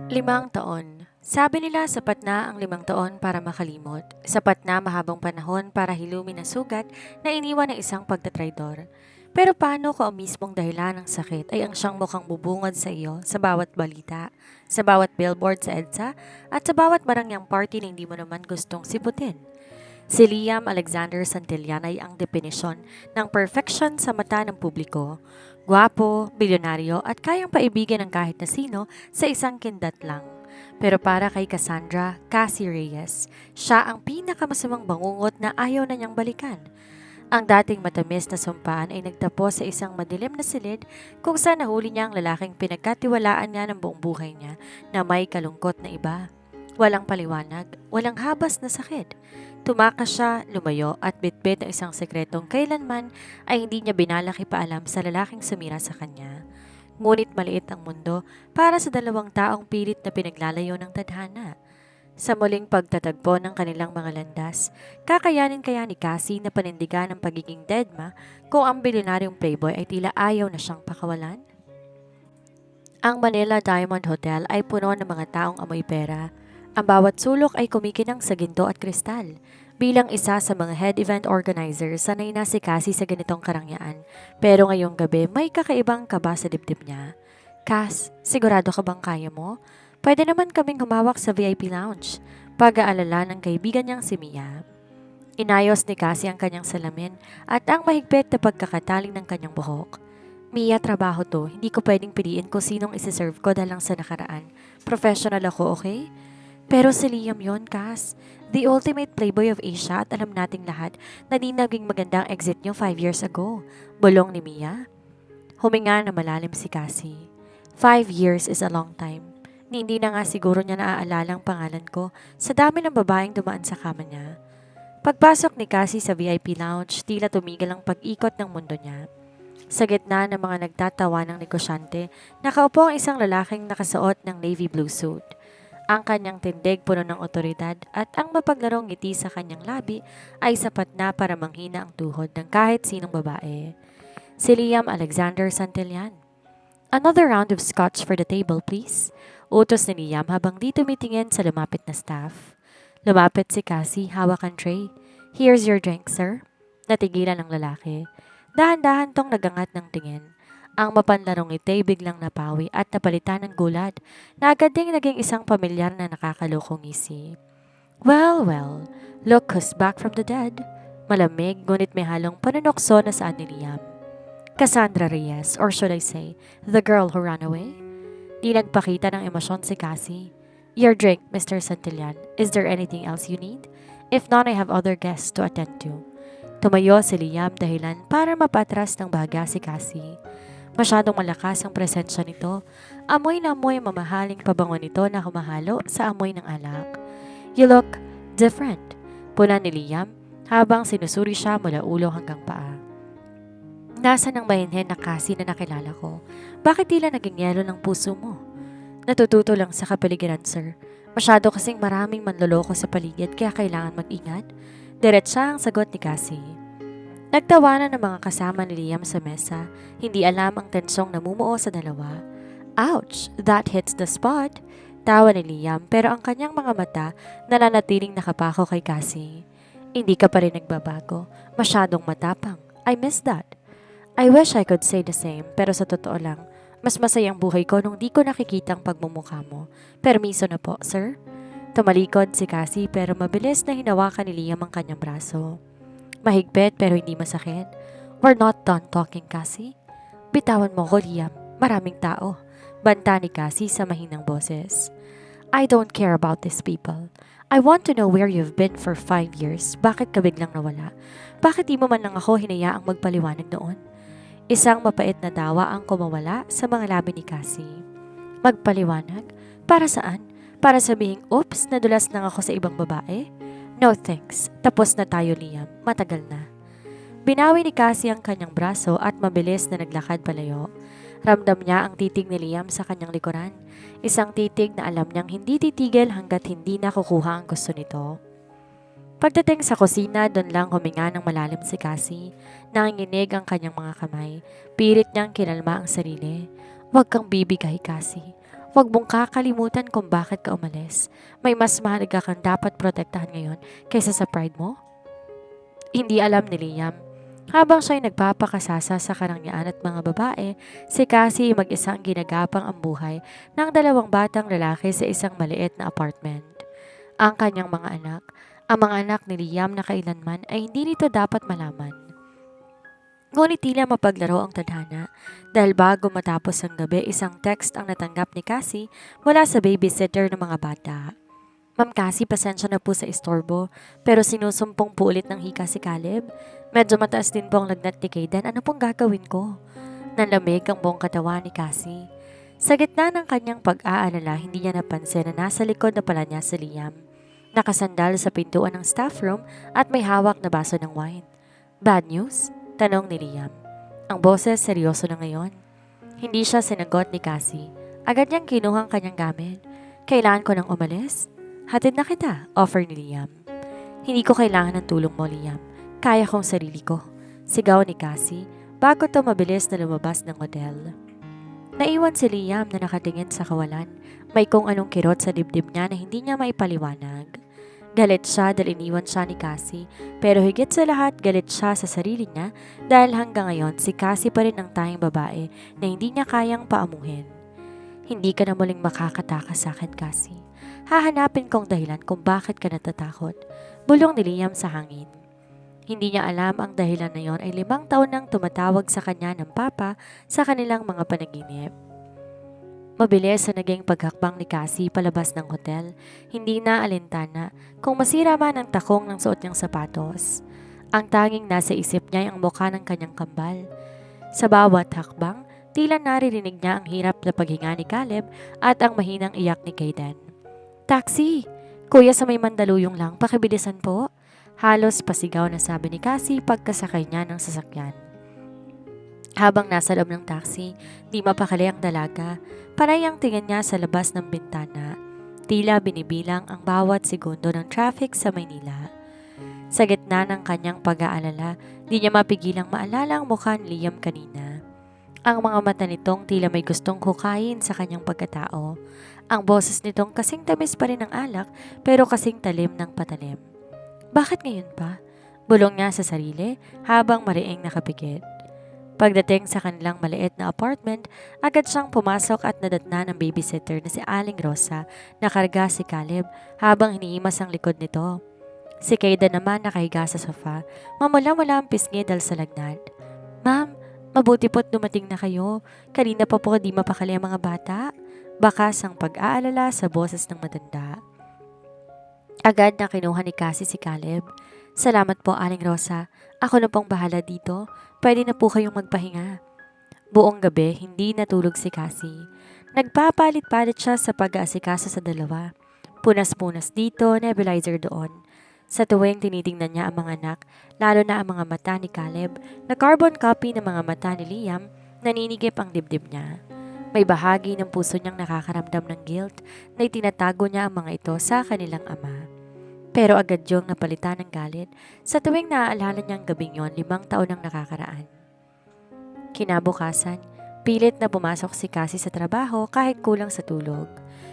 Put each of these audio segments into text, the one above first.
5 taon. Sabi nila sapat na ang 5 taon para makalimot. Sapat na mahabang panahon para hilumin ang sugat na iniwan ng isang pagtatraydor. Pero paano kung ang mismong dahilan ng sakit ay ang siyang mukhang bubungad sa iyo sa bawat balita, sa bawat billboard sa EDSA, at sa bawat barangyang party na hindi mo naman gustong siputin? Si Liam Alexander Santillan ay ang definisyon ng perfection sa mata ng publiko. Gwapo, bilyonaryo at kayang paibigan ng kahit na sino sa isang kindat lang. Pero para kay Cassandra Cassie Reyes, siya ang pinakamasamang bangungot na ayaw na niyang balikan. Ang dating matamis na sumpaan ay nagtapos sa isang madilim na silid kung saan nahuli niya ang lalaking pinagkatiwalaan niya ng buong buhay niya na may kalungkot na iba. Walang paliwanag, walang habas na sakit. Tumakas siya, lumayo at bitbit ang isang sekretong kailanman ay hindi niya binalak ipaalam sa lalaking sumira sa kanya. Ngunit maliit ang mundo para sa dalawang taong pilit na pinaglalayo ng tadhana. Sa muling pagtatagpo ng kanilang mga landas, kakayanin kaya ni Cassie na panindigan ang pagiging deadma kung ang bilyonaryong playboy ay tila ayaw na siyang pakawalan? Ang Manila Diamond Hotel ay puno ng mga taong amoy pera. Ang bawat sulok ay kumikinang sa ginto at kristal. Bilang isa sa mga head event organizers, sanay na si Cassie sa ganitong karangyaan. Pero ngayong gabi, may kakaibang kaba sa dibdib niya. Cass, sigurado ka bang kaya mo? Pwede naman kaming humawak sa VIP lounge. Pag-aalala ng kaibigan niyang si Mia. Inayos ni Cassie ang kanyang salamin at ang mahigpit na pagkakataling ng kanyang buhok. Mia, trabaho to. Hindi ko pwedeng piliin kung sinong isi-serve ko dahil lang sa nakaraan. Professional ako, okay? Pero si Liam yon, Cass. The ultimate playboy of Asia at alam nating lahat na di naging magandang exit niyo 5 years ago. Bulong ni Mia. Huminga na malalim si Cassie. 5 years is a long time. Hindi na nga siguro niya naaalala ang pangalan ko sa dami ng babaeng dumaan sa kama niya. Pagpasok ni Cassie sa VIP lounge, tila tumigil ang pag-ikot ng mundo niya. Sa gitna ng mga nagtatawa ng negosyante, nakaupo ang isang lalaking nakasuot ng navy blue suit. Ang kanyang tindig puno ng otoridad at ang mapaglarong ngiti sa kanyang labi ay sapat na para manghina ang tuhod ng kahit sinong babae. Si Liam Alexander Santillan. Another round of scotch for the table, please. Utos ni Liam habang di tumitingin sa lumapit na staff. Lumapit si Cassie, hawak ang tray. Here's your drink, sir. Natigilan ang lalaki. Dahan-dahan tong nagangat ng tingin. Ang mapanlarong ngiti biglang napawi at napalitan ng gulat na agad ding naging isang pamilyar na nakakalokong ngisi. Well, well, look who's back from the dead. Malamig ngunit may halong panunokso na saan ni Liam. Cassandra Reyes, or should I say, the girl who ran away? Di nagpakita ng emosyon si Cassie. Your drink, Mr. Santillan. Is there anything else you need? If not, I have other guests to attend to. Tumayo si Liam dahilan para mapatras ng baga si Cassie. Masyadong malakas ang presensya nito. Amoy na amoy mamahaling pabango nito na humahalo sa amoy ng alak. You look different, puna ni Liam habang sinusuri siya mula ulo hanggang paa. Nasaan ang mahinhin na Cassie na nakilala ko? Bakit tila naging yelo ng puso mo? Natututo lang sa kapaligiran, sir. Masyado kasing maraming manloloko sa paligid kaya kailangan mag-ingat. Diretsa ang sagot ni Cassie. Nagtawanan ng mga kasama ni Liam sa mesa. Hindi alam ang tensyong namumuo sa dalawa. Ouch! That hits the spot! Tawa ni Liam pero ang kanyang mga mata nananatiling nakapako kay Cassie. Hindi ka pa rin nagbabago. Masyadong matapang. I miss that. I wish I could say the same pero sa totoo lang, mas masayang buhay ko nung di ko nakikita ang pagmumukha mo. Permiso na po, sir. Tumalikod si Cassie pero mabilis na hinawakan ni Liam ang kanyang braso. Mahigpit pero hindi masakit. We're not done talking, Cassie. Bitawan mo ko, Liam. Maraming tao. Banta ni Cassie sa mahinang boses. I don't care about these people. I want to know where you've been for 5 years. Bakit ka biglang nawala? Bakit di mo man lang ako hinayaang magpaliwanag noon? Isang mapait na dawa ang kumawala sa mga labi ni Cassie. Magpaliwanag? Para saan? Para sabihin, oops, nadulas lang ako sa ibang babae? No thanks. Tapos na tayo, Liam. Matagal na. Binawi ni Cassie ang kanyang braso at mabilis na naglakad palayo. Ramdam niya ang titig ni Liam sa kanyang likuran. Isang titig na alam niyang hindi titigil hanggat hindi nakukuha ang gusto nito. Pagdating sa kusina, doon lang huminga ng malalim si Cassie. Nanginginig ang kanyang mga kamay. Pilit niyang kinalma ang sarili. Huwag kang bibigay, Cassie. Huwag mong kakalimutan kung bakit ka umalis. May mas mahalaga kang dapat protektahan ngayon kaysa sa pride mo? Hindi alam ni Liam. Habang siya'y nagpapakasasa sa karangyaan at mga babae, si Cassie mag-isang ginagapang ang buhay ng dalawang batang lalaki sa isang maliit na apartment. Ang kanyang ang mga anak ni Liam na kailanman ay hindi nito dapat malaman. Ngunit tila mapaglaro ang tadhana dahil bago matapos ang gabi isang text ang natanggap ni Cassie mula sa babysitter ng mga bata. Ma'am Cassie, pasensya na po sa istorbo, pero sinusumpong po ulit ng hika si Caleb. Medyo mataas din po ang lagnat ni Kayden. Ano pong gagawin ko? Nanlamig ang buong katawan ni Cassie. Sa gitna ng kanyang pag-aalala, hindi niya napansin na nasa likod na pala niya si Liam. Nakasandal sa pintuan ng staff room at may hawak na baso ng wine. Bad news? Tanong ni Liam. Ang boses seryoso na ngayon. Hindi siya sinagot ni Cassie. Agad niyang kinuha ang kanyang gamit. Kailangan ko nang umalis? Hatid na kita, offer ni Liam. Hindi ko kailangan ng tulong mo, Liam. Kaya kong sarili ko. Sigaw ni Cassie bago to mabilis na lumabas ng hotel. Naiwan si Liam na nakatingin sa kawalan. May kung anong kirot sa dibdib niya na hindi niya maipaliwanag. Galit siya dahil iniwan siya ni Cassie, pero higit sa lahat galit siya sa sarili niya dahil hanggang ngayon si Cassie pa rin ang tanging babae na hindi niya kayang paamuhin. Hindi ka na muling makakatakas sa akin, Cassie. Hahanapin kong dahilan kung bakit ka natatakot. Bulong ni Liam sa hangin. Hindi niya alam ang dahilan na yon ay 5 taon nang tumatawag sa kanya ng papa sa kanilang mga panaginip. Mabilis sa naging paghakbang ni Cassie palabas ng hotel. Hindi na alintana kung masira man ang takong ng suot niyang sapatos. Ang tanging nasa isip niya ay ang mukha ng kanyang kambal. Sa bawat hakbang, tila naririnig niya ang hirap na paghinga ni Caleb at ang mahinang iyak ni Kayden. Taxi! Kuya sa may Mandaluyong lang, pakibilisan po. Halos pasigaw na sabi ni Cassie pagkasakay niya ng sasakyan. Habang nasa loob ng taxi, di mapakali ang dalaga. Panay ang tingin niya sa labas ng bintana. Tila binibilang ang bawat segundo ng traffic sa Maynila. Sa gitna ng kanyang pag-aalala, di niya mapigilang maalala ang mukha ni Liam kanina. Ang mga mata nitong tila may gustong hukayin sa kanyang pagkatao. Ang boses nitong kasing tamis pa rin ng alak pero kasing talim ng patalim. Bakit ngayon pa? Bulong niya sa sarili habang mariing nakapikit. Pagdating sa kanilang maliit na apartment, agad siyang pumasok at nadatna ng babysitter na si Aling Rosa na karga si Caleb habang hinihimas ang likod nito. Si Kayden naman nakahiga sa sofa, mamula-mula ang pisngi dahil sa lagnat. Ma'am, mabuti po't dumating na kayo. Kanina pa po di mapakali ang mga bata. Bakas ang pag-aalala sa boses ng matanda. Agad na kinuha ni Cassie si Caleb. Salamat po, Aling Rosa. Ako na pong bahala dito. Pwede na po kayong magpahinga. Buong gabi, hindi natulog si Cassie. Nagpapalit-palit siya sa pag-aasikaso sa dalawa. Punas-punas dito, nebulizer doon. Sa tuwing tinitingnan niya ang mga anak, lalo na ang mga mata ni Caleb, na carbon copy ng mga mata ni Liam, naninigip ang dibdib niya. May bahagi ng puso niyang nakakaramdam ng guilt na itinatago niya ang mga ito sa kanilang ama. Pero agad yung napalitan ng galit sa tuwing naaalala niyang gabing yon 5 taon ang nakakaraan. Kinabukasan, pilit na pumasok si Cassie sa trabaho kahit kulang sa tulog.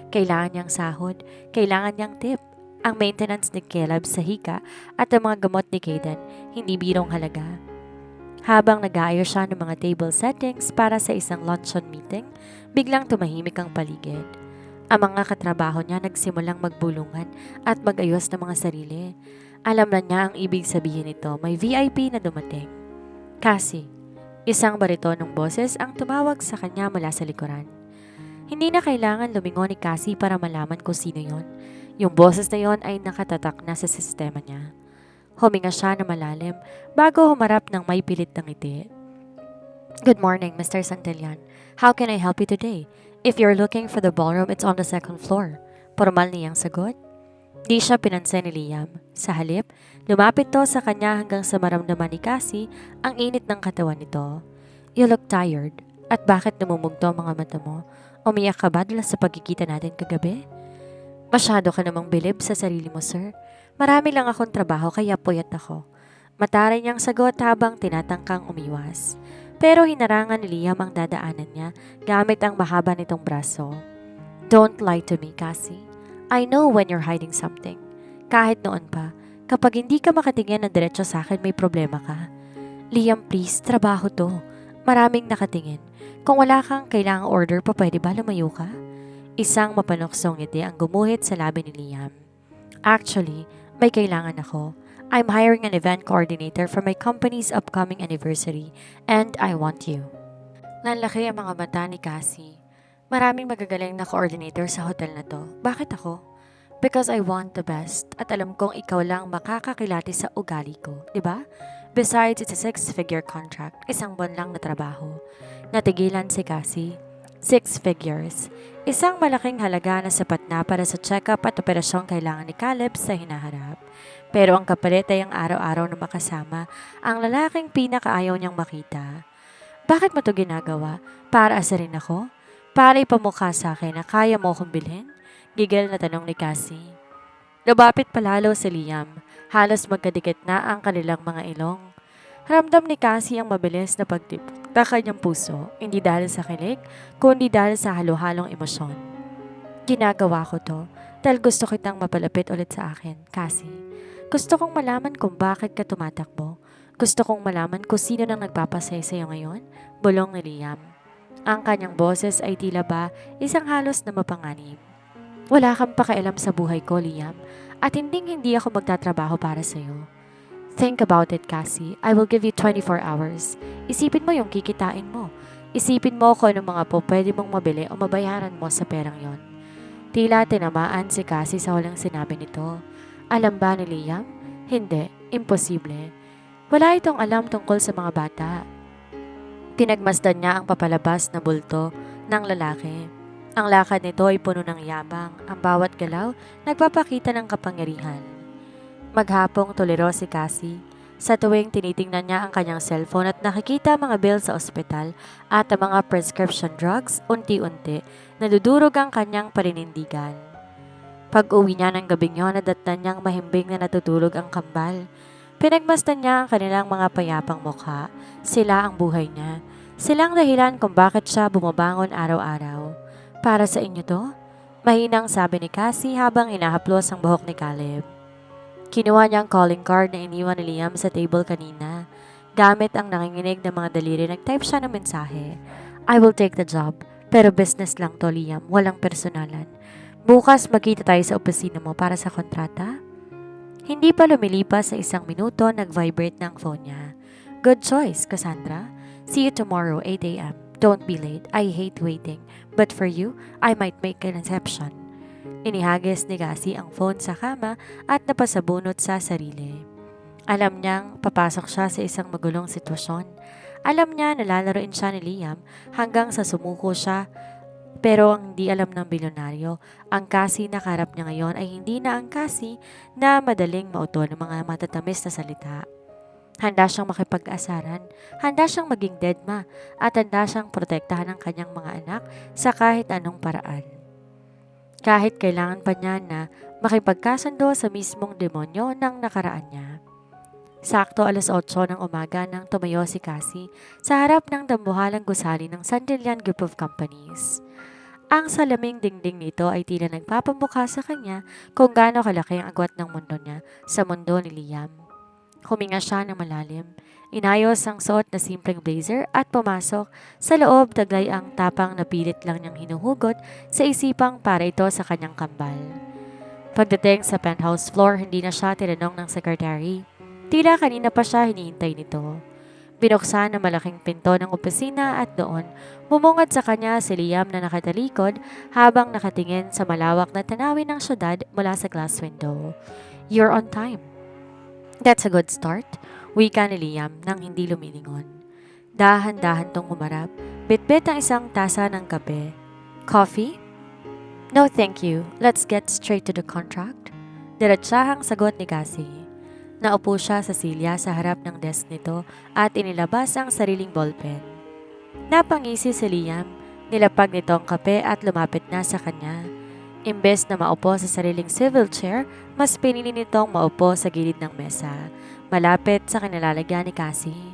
Kailangan niyang sahod, kailangan niyang tip. Ang maintenance ni Caleb sa hika at ang mga gamot ni Kayden, hindi birong halaga. Habang nag-aayos siya ng mga table settings para sa isang luncheon meeting, biglang tumahimik ang paligid. Ang mga katrabaho niya nagsimulang magbulungan at mag-ayos ng mga sarili. Alam na niya ang ibig sabihin nito, may VIP na dumating. Cassie, isang baritonong boses ang tumawag sa kanya mula sa likuran. Hindi na kailangan lumingon ni Cassie para malaman kung sino yon. Yung boses na yon ay nakatatak na sa sistema niya. Huminga siya na malalim bago humarap ng may pilit na ngiti. Good morning, Mr. Santillan. How can I help you today? If you're looking for the ballroom, it's on the 2nd floor. Formal niyang sagot. Di siya pinansin ni Liam. Sa halip, lumapit to sa kanya hanggang sa maramdaman ni Cassie ang init ng katawan nito. You look tired. At bakit namumugto ang mga mata mo? Umiyak ka ba dahil sa pagkikita natin kagabi? Masyado ka namang bilib sa sarili mo, sir. Marami lang akong trabaho kaya puyat ako. Mataray niyang sagot habang tinatangkang umiwas. Pero hinarangan ni Liam ang dadaanan niya gamit ang mahaba nitong braso. Don't lie to me, Cassie. I know when you're hiding something. Kahit noon pa, kapag hindi ka makatingin ng diretso sa akin, may problema ka. Liam, please, trabaho to. Maraming nakatingin. Kung wala kang kailangang order pa, pwede ba lumayo ka? Isang mapanuksong ngiti ang gumuhit sa labi ni Liam. Actually, may kailangan ako. I'm hiring an event coordinator for my company's upcoming anniversary and I want you. Nanlaki ang mga mata ni Cassie. Maraming magagaling na coordinator sa hotel na to. Bakit ako? Because I want the best at alam kong ikaw lang makakakilati sa ugali ko, di ba? Besides, it's a 6-figure contract, isang buwan lang na trabaho. Natigilan si Cassie. 6 figures. Isang malaking halaga na sapat na para sa check-up at operasyong kailangan ni Caleb sa hinaharap. Pero ang kapalit ay ang araw-araw na makasama ang lalaking pinakaayaw niyang makita. Bakit mo to ginagawa? Para asarin ako? Para ipamukha sa akin na kaya mo akong bilhin? Gigil na tanong ni Cassie. Lumapit palalo si Liam. Halos magkadikit na ang kanilang mga ilong. Ramdam ni Cassie ang mabilis na pagtipok ng kanyang puso, hindi dahil sa kilig, kundi dahil sa halo-halong emosyon. Ginagawa ko to dahil gusto kitang mapalapit ulit sa akin, Cassie. Gusto kong malaman kung bakit ka tumatakbo. Gusto kong malaman kung sino nang nagpapasaya sa'yo ngayon, bulong ni Liam. Ang kanyang boses ay tila ba isang halos na mapanganib. Wala kang pakialam sa buhay ko, Liam, at hindi ako magtatrabaho para sa'yo. Think about it, Cassie. I will give you 24 hours. Isipin mo yung kikitain mo. Isipin mo kung anong mga po pwede mong mabili o mabayaran mo sa perang yon. Tila tinamaan si Cassie sa walang sinabi nito. Alam ba ni Liam? Hindi. Imposible. Wala itong alam tungkol sa mga bata. Pinagmasdan niya ang papalabas na bulto ng lalaki. Ang lakad nito ay puno ng yabang. Ang bawat galaw nagpapakita ng kapangyarihan. Maghapong tolero si Cassie. Sa tuwing tinitingnan niya ang kanyang cellphone at nakikita mga bill sa ospital at ang mga prescription drugs, unti-unti, nadudurog ang kanyang paninindigan. Pag-uwi niya ng gabing yon, nadatnan niyang mahimbing na natutulog ang kambal. Pinagmasdan niya ang kanilang mga payapang mukha. Sila ang buhay niya. Sila ang dahilan kung bakit siya bumabangon araw-araw. Para sa inyo to? Mahinang sabi ni Cassie habang inahaplos ang buhok ni Caleb. Kinuha niya ang calling card na iniwan ni Liam sa table kanina. Gamit ang nanginginig ng mga daliri, nag-type siya ng mensahe. I will take the job, pero business lang to, Liam, walang personalan. Bukas magkita tayo sa opisina mo para sa kontrata? Hindi pa lumilipas sa 1 minuto, nag-vibrate ng phone niya. Good choice, Cassandra. See you tomorrow, 8 a.m. Don't be late. I hate waiting. But for you, I might make an exception. Inihagis ni Cassie ang phone sa kama at napasabunot sa sarili. Alam niyang papasok siya sa isang magulong sitwasyon. Alam niya na lalaroin siya ni Liam hanggang sa sumuko siya. Pero ang hindi alam ng bilyonaryo, ang Cassie na kaharap niya ngayon ay hindi na ang Cassie na madaling mauto ng mga matatamis na salita. Handa siyang makipag-asaran, handa siyang maging deadma, at handa siyang protektahan ang kanyang mga anak sa kahit anong paraan. Kahit kailangan pa niya na makipagkasundo sa mismong demonyo ng nakaraan niya. Sakto 8:00 ng umaga nang tumayo si Cassie sa harap ng dambuhalang gusali ng Sandilian Group of Companies. Ang salaming dingding nito ay tila nagpapamukha sa kanya kung gaano kalaki ang agwat ng mundo niya sa mundo ni Liam. Huminga siya ng malalim, inayos ang suot na simpleng blazer at pumasok sa loob, tagay ang tapang na pilit lang niyang hinuhugot sa isipang para ito sa kanyang kambal. Pagdating sa penthouse floor, hindi na siya tinanong ng secretary. Tila kanina pa siya hinihintay nito. Binuksan ang malaking pinto ng opisina at doon, bumungad sa kanya si Liam na nakatalikod habang nakatingin sa malawak na tanawin ng syudad mula sa glass window. You're on time. That's a good start, wika ni Liam nang hindi lumilingon. Dahan-dahan tong humarap, bitbit ang isang tasa ng kape. Coffee? No thank you, let's get straight to the contract. Diretsahang sagot ni Cassie. Naupo siya sa silya sa harap ng desk nito at inilabas ang sariling ballpen. Napangisi si Liam, nilapag nito ang kape at lumapit na sa kanya. Imbes na maupo sa sariling swivel chair, mas pinili nitong maupo sa gilid ng mesa, malapit sa kinalalagyan ni Cassie.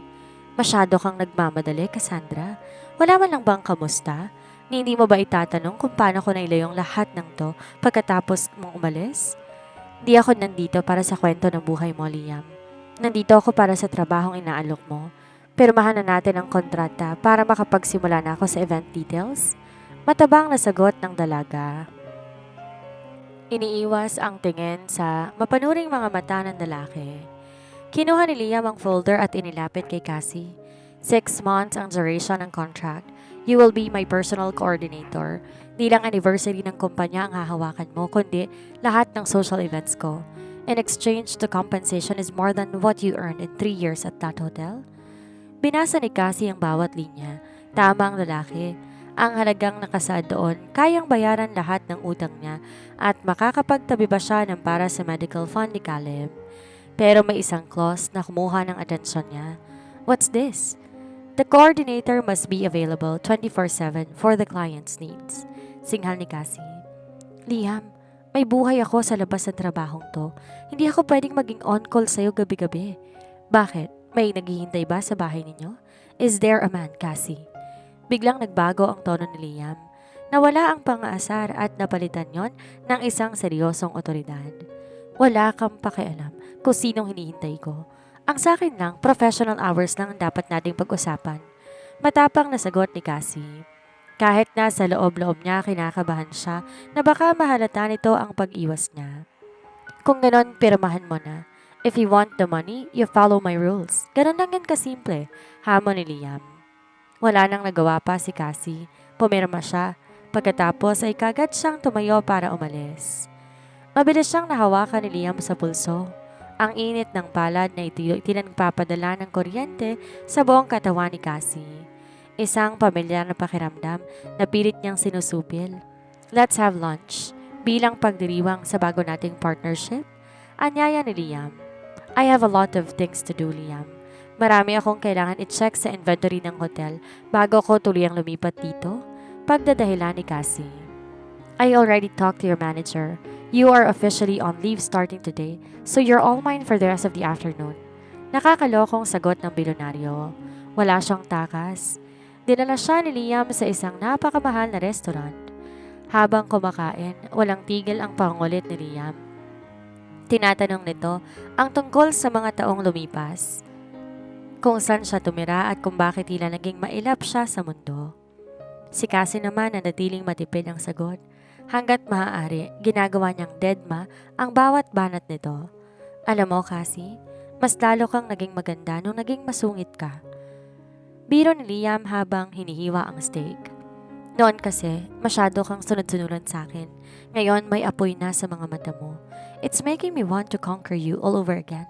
Masyado kang nagmamadali, Cassandra. Wala man lang bang kamusta? Hindi mo ba itatanong kung paano ko nailayong lahat ng to pagkatapos mong umalis? Di ako nandito para sa kwento ng buhay mo, Liam. Nandito ako para sa trabahong inaalok mo. Pirmahan na natin ang kontrata para makapagsimula na ako sa event details. Matabang na sagot ng dalaga. Iniiwas ang tingin sa mapanuring mga mata ng lalaki. Kinuha ni Liam ang folder at inilapit kay Cassie. 6 months ang duration ng contract. You will be my personal coordinator. Di lang anniversary ng kumpanya ang hahawakan mo, kundi lahat ng social events ko. In exchange, the compensation is more than what you earned in 3 years at that hotel. Binasa ni Cassie ang bawat linya. Tama ang lalaki. Ang halagang nakasaad doon, kayang bayaran lahat ng utang niya at makakapagtabi pa siya ng para sa medical fund ni Caleb. Pero may isang clause na kumuha ng atensyon niya. What's this? The coordinator must be available 24/7 for the client's needs. Singhal ni Cassie. Liam, may buhay ako sa labas ng trabahong to. Hindi ako pwedeng maging on-call sa'yo gabi-gabi. Bakit? May naghihintay ba sa bahay ninyo? Is there a man, Cassie? Biglang nagbago ang tono ni Liam. Nawala ang pang-aasar at napalitan yon ng isang seryosong otoridad. Wala kang pakialam kung sinong hinihintay ko. Ang sa akin lang, professional hours lang ang dapat nating pag-usapan. Matapang na sagot ni Cassie. Kahit na sa loob-loob niya kinakabahan siya na baka mahalata nito ang pag-iwas niya. Kung ganon, pirmahan mo na. If you want the money, you follow my rules. Ganon lang yan kasimple, hamon ni Liam. Wala nang nagawa pa si Cassie. Pumirma siya. Pagkatapos ay kagad siyang tumayo para umalis. Mabilis siyang nahawakan ni Liam sa pulso. Ang init ng palad na itinagpapadala ng kuryente sa buong katawan ni Cassie. Isang pamilyar na pakiramdam na pilit niyang sinusupil. Let's have lunch. Bilang pagdiriwang sa bago nating partnership, anyaya ni Liam. I have a lot of things to do, Liam. Marami akong kailangan i-check sa inventory ng hotel bago ko tuluyang lumipat dito. Pagdadahilan ni Cassie. I already talked to your manager. You are officially on leave starting today, so you're all mine for the rest of the afternoon. Nakakalokong sagot ng bilyonaryo. Wala siyang takas. Dinala siya ni Liam sa isang napakamahal na restaurant. Habang kumakain, walang tigil ang pangulit ni Liam. Tinatanong nito ang tungkol sa mga taong lumipas. Kung saan siya tumira at kung bakit tila naging mailap siya sa mundo. Si Cassie naman na natiling matipid ang sagot. Hanggat maaari, ginagawa niyang deadma ang bawat banat nito. Alam mo, Cassie, mas lalo kang naging maganda nung naging masungit ka. Biro ni Liam habang hinihiwa ang steak. Noon kasi, masyado kang sunod-sunuran sa akin. Ngayon, may apoy na sa mga mata mo. It's making me want to conquer you all over again.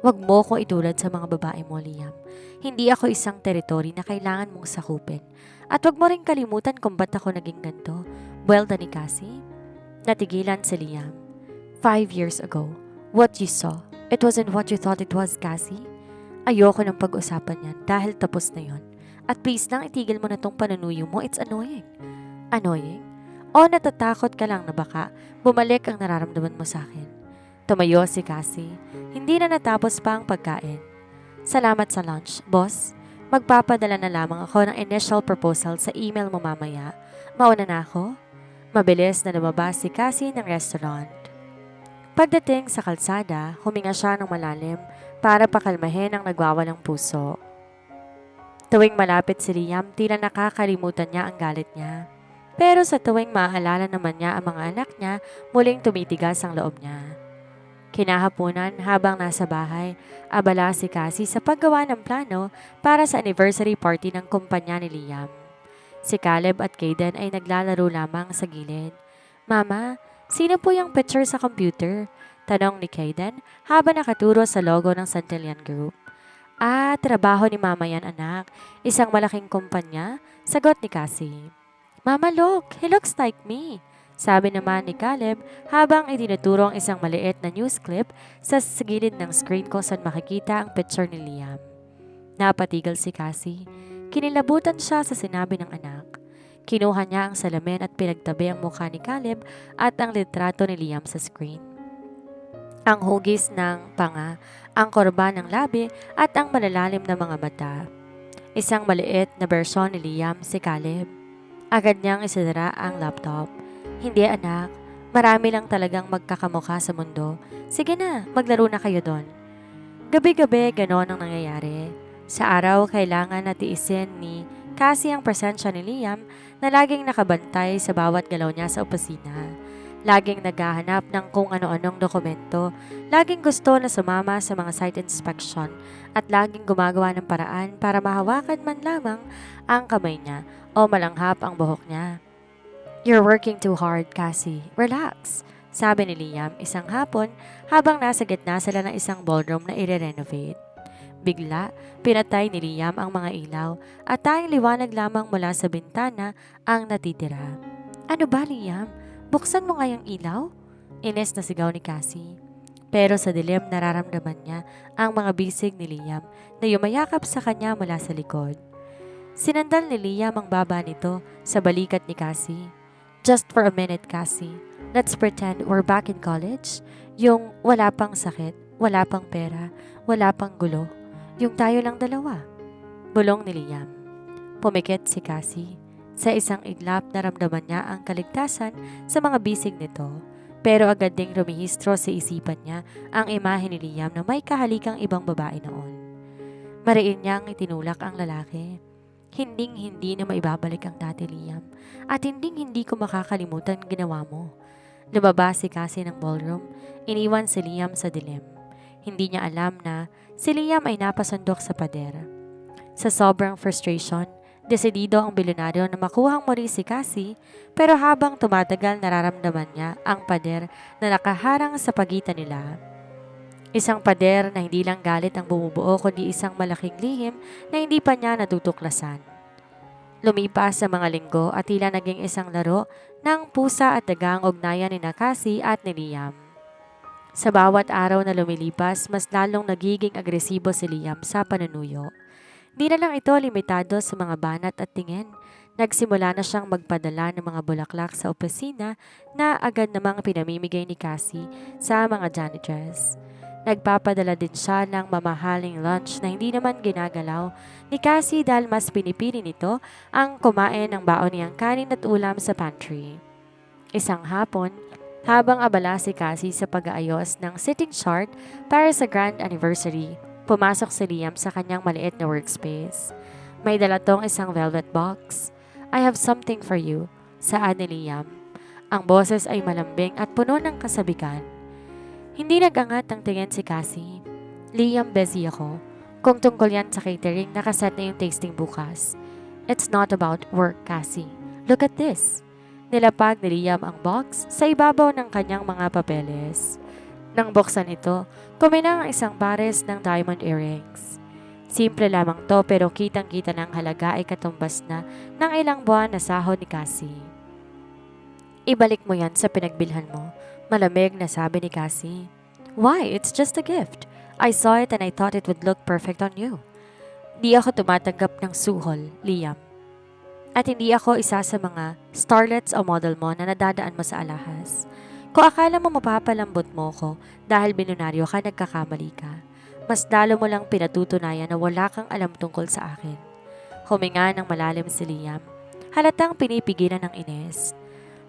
Wag mo ko itulad sa mga babae mo, Liam. Hindi ako isang teritoryo na kailangan mong sakupin. At wag mo rin kalimutan kung ba't ako naging ganito. Buwelta ni Cassie. Natigilan si Liam. 5 years ago, what you saw, it wasn't what you thought it was, Cassie. Ayoko ng pag-usapan yan dahil tapos na yon. At please lang itigil mo na tong panunuyo mo, it's annoying. Annoying? O natatakot ka lang na baka bumalik ang nararamdaman mo sa akin. Tumayo si Cassie. Hindi na natapos pa ang pagkain. Salamat sa lunch, boss. Magpapadala na lamang ako ng initial proposal sa email mo mamaya. Mauna na ako? Mabilis na lumabas si Cassie ng restaurant. Pagdating sa kalsada, huminga siya ng malalim para pakalmahin ang nagwawalang puso. Tuwing malapit si Liam, tila nakakalimutan niya ang galit niya. Pero sa tuwing maaalala naman niya ang mga anak niya, muling tumitigas ang loob niya. Kinahaponan habang nasa bahay, abala si Cassie sa paggawa ng plano para sa anniversary party ng kumpanya ni Liam. Si Caleb at Caden ay naglalaro lamang sa gilid. Mama, sino po yung picture sa computer? Tanong ni Caden habang nakaturo sa logo ng Centillion Group. Trabaho ni Mama yan, anak. Isang malaking kumpanya, sagot ni Cassie. Mama, look, he looks like me. Sabi naman ni Caleb habang itinuturo ang isang maliit na news clip sa gilid ng screen kung saan makikita ang picture ni Liam. Napatigil si Cassie. Kinilabutan siya sa sinabi ng anak. Kinuha niya ang salamin at pinagtabi ang mukha ni Caleb at ang litrato ni Liam sa screen. Ang hugis ng panga, ang korba ng labi at ang malalalim na mga mata. Isang maliit na bersyon ni Liam si Caleb. Agad niyang isinara ang laptop. Hindi anak, marami lang talagang magkakamukha sa mundo. Sige na, maglaro na kayo doon. Gabi-gabi ganon ang nangyayari. Sa araw, kailangan na tiisin ni Cassie ang presensya ni Liam na laging nakabantay sa bawat galaw niya sa opisina. Laging naghahanap ng kung ano-anong dokumento, laging gusto na sumama sa mga site inspection at laging gumagawa ng paraan para mahawakan man lamang ang kamay niya o malanghap ang buhok niya. "You're working too hard, Cassie. Relax," sabi ni Liam isang hapon habang nasa gitna sila ng isang ballroom na i-renovate. Bigla, pinatay ni Liam ang mga ilaw at tanging liwanag lamang mula sa bintana ang natitira. "Ano ba, Liam? Buksan mo nga yung ilaw?" Ines na sigaw ni Cassie. Pero sa dilim nararamdaman niya ang mga bisig ni Liam na yumayakap sa kanya mula sa likod. Sinandal ni Liam ang baba nito sa balikat ni Cassie. "Just for a minute, Cassie. Let's pretend we're back in college. Yung wala pang sakit, wala pang pera, wala pang gulo. Yung tayo lang dalawa." Bulong ni Liam. Pumikit si Cassie. Sa isang iglap naramdaman niya ang kaligtasan sa mga bisig nito. Pero agad ding rumihistro sa isipan niya ang imahe ni Liam na may kahalikang ibang babae noon. Mariin niyang itinulak ang lalaki. "Hinding-hindi na maibabalik ang dati, Liam. At hinding-hindi ko makakalimutan ginawa mo." Lumabas si Cassie ng ballroom. Iniwan si Liam sa dilim. Hindi niya alam na si Liam ay napasandok sa pader. Sa sobrang frustration, desidido ang bilyonaryo na makuhang muli si Cassie, pero habang tumatagal nararamdaman niya ang pader na nakaharang sa pagitan nila. Isang pader na hindi lang galit ang bumubuo kundi isang malaking lihim na hindi pa niya natutuklasan. Lumipas sa mga linggo at tila naging isang laro ng pusa at daga ang ugnayan ni Cassie at ni Liam. Sa bawat araw na lumilipas, mas lalong nagiging agresibo si Liam sa panunuyo. Di na lang ito limitado sa mga banat at tingin. Nagsimula na siyang magpadala ng mga bulaklak sa opisina na agad namang pinamimigay ni Cassie sa mga janitress. Nagpapadala din siya ng mamahaling lunch na hindi naman ginagalaw ni Cassie dahil mas pinipili nito ang kumain ng baon niyang kanin at ulam sa pantry. Isang hapon, habang abala si Cassie sa pag-aayos ng sitting chart para sa grand anniversary, pumasok si Liam sa kanyang maliit na workspace. May dala tong isang velvet box. "I have something for you," saad ni Liam. Ang boses ay malambing at puno ng kasabikan. Hindi nag-angat ang tingin si Cassie. "Liam, busy ako. Kung tungkol yan sa catering, nakaset na yung tasting bukas." "It's not about work, Cassie. Look at this." Nilapag ni Liam ang box sa ibabaw ng kanyang mga papeles. Nang buksan ito, kuminang ang isang pares ng diamond earrings. Simple lamang to pero kitang-kita ng halaga ay katumbas na ng ilang buwan na sahod ni Cassie. "Ibalik mo yan sa pinagbilhan mo," malamig na sabi ni Cassie. "Why? It's just a gift. I saw it and I thought it would look perfect on you." "Di ako tumatanggap ng suhol, Liam. At hindi ako isa sa mga starlets o model mo na nadadaan mo sa alahas. Kung akala mo mapapalambot mo ko dahil bilyonaryo ka, nagkakamali ka. Mas lalo mo lang pinatutunayan na wala kang alam tungkol sa akin." Huminga ng malalim si Liam. Halatang pinipigilan ng Ines.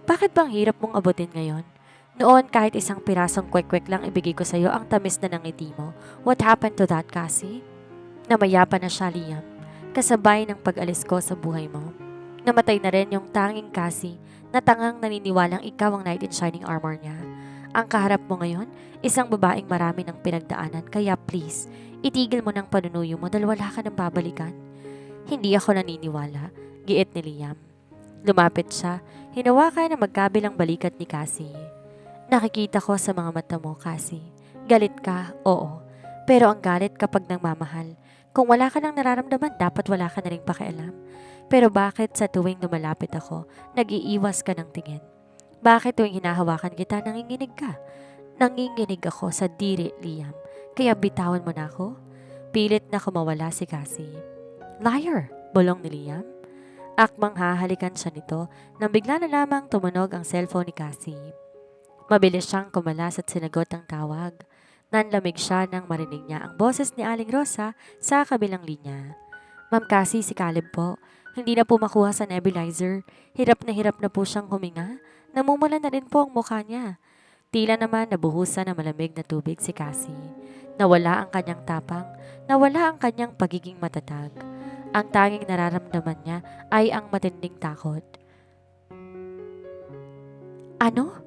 "Bakit bang hirap mong abutin ngayon? Noon kahit isang pirasong kwek-kwek lang ibigay ko sa iyo, ang tamis na ng ngiti mo. What happened to that, Cassie?" "Namaya pa na siya, Liam. Kasabay ng pag-alis ko sa buhay mo. Namatay na rin yung tanging Cassie na tangang naniniwalang ikaw ang knight in shining armor niya. Ang kaharap mo ngayon, isang babaeng marami ng pinagdaanan, kaya please, itigil mo ng panunuyo mo dahil wala ka nang babalikan." "Hindi ako naniniwala," giit ni Liam. Lumapit siya, hinawakan na magkabilang balikat ni Cassie. "Nakikita ko sa mga mata mo, Cassie. Galit ka, oo. Pero ang galit kapag nangmamahal. Kung wala ka nang nararamdaman, dapat wala ka na ring pakialam. Pero bakit sa tuwing lumalapit ako, nag-iiwas ka ng tingin? Bakit tuwing hinahawakan kita, nanginginig ka?" "Nanginginig ako sa diri, Liam. Kaya bitawan mo na ako?" Pilit na kumawala si Cassie. "Liar!" bulong ni Liam. Akmang hahalikan siya nito nang bigla na lamang tumunog ang cellphone ni Cassie. Mabilis siyang kumalas at sinagot ang tawag. Nanlamig siya nang marinig niya ang boses ni Aling Rosa sa kabilang linya. "Ma'am Cassie, si Caleb po. Hindi na po makuha sa nebulizer. Hirap na po siyang huminga. Namumula na rin po ang mukha niya. Tila naman nabuhusan ng malamig na tubig si Cassie. Nawala ang kanyang tapang, nawala ang kanyang pagiging matatag. Ang tanging nararamdaman niya ay ang matinding takot. Ano?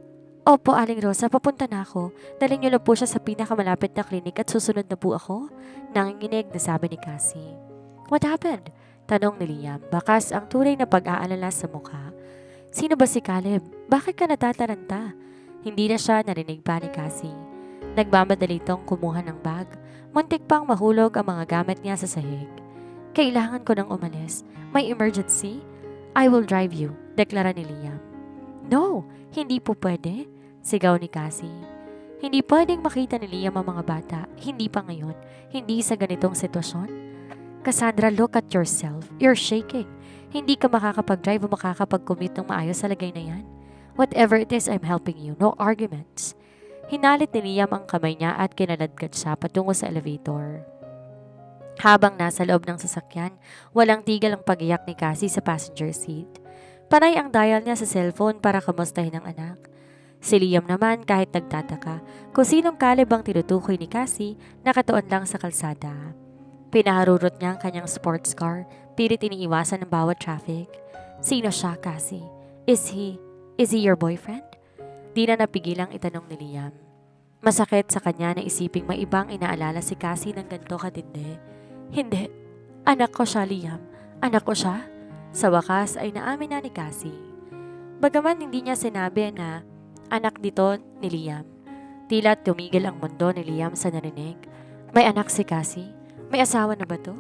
Opo, Aling Rosa, papunta na ako. Dalhin niyo lang po siya sa pinakamalapit na klinik at susunod na po ako. Nanginginig na sabi ni Cassie. What happened? Tanong ni Liam, bakas ang tunay na pag-aalala sa mukha. Sino ba si Caleb? Bakit ka natataranta? Hindi na siya narinig pa ni Cassie. Nagmamadali itong kumuha ng bag. Muntik pang mahulog ang mga gamit niya sa sahig. Kailangan ko nang umalis. May emergency? I will drive you, deklara ni Liam. No, hindi po pwede, sigaw ni Cassie. Hindi pwedeng makita ni Liam ang mga bata, hindi pa ngayon, hindi sa ganitong sitwasyon. Cassandra, look at yourself. You're shaking. Hindi ka makakapag-drive o makakapag-commute ng maayos sa lagay na yan. Whatever it is, I'm helping you. No arguments. Hinalit ni Liam ang kamay niya at kinaladkad siya patungo sa elevator. Habang nasa loob ng sasakyan, walang tigil ang pag-iyak ni Cassie sa passenger seat. Panay ang dial niya sa cellphone para kamustahin ang anak. Si Liam naman kahit nagtataka kung sinong Caleb ang tinutukoy ni Cassie, nakatuon lang sa kalsada. Pinaharurot niya ang kanyang sports car, pilit iniiwasan ng bawat traffic. Sino siya, Cassie? Is he your boyfriend? Di na napigilang itanong ni Liam. Masakit sa kanya na isiping may ibang inaalala si Cassie ng ganito katindi. Hindi. Anak ko siya, Liam. Anak ko siya? Sa wakas ay naamin na ni Cassie. Bagaman hindi niya sinabi na anak dito ni Liam, tila tumigil ang mundo ni Liam sa narinig. May anak si Cassie? May asawa na ba to?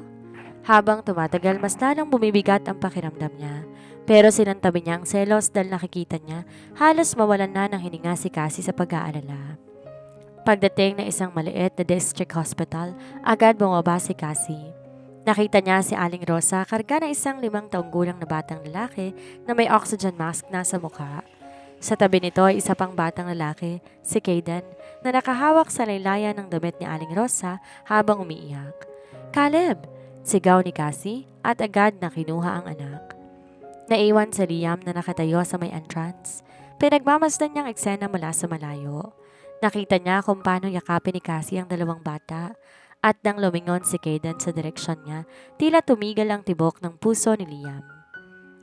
Habang tumatagal, mas lalong bumibigat ang pakiramdam niya. Pero sinantabi niya ang selos dahil nakikita niya halos mawalan na ng hininga si Cassie sa pag-aalala. Pagdating ng isang maliit na district hospital, agad bumaba si Cassie. Nakita niya si Aling Rosa karga ng isang 5 taong gulang na batang lalaki na may oxygen mask na sa mukha. Sa tabi nito ay isa pang batang lalaki, si Caden, na nakahawak sa laylayan ng damit ni Aling Rosa habang umiiyak. Caleb! Sigaw ni Cassie at agad na kinuha ang anak. Naiwan si Liam na nakatayo sa may entrance. Pinagmamasdan niyang eksena mula sa malayo. Nakita niya kung paano yakapin ni Cassie ang 2 bata. At nang lumingon si Caden sa direksyon niya, tila tumigil ang tibok ng puso ni Liam.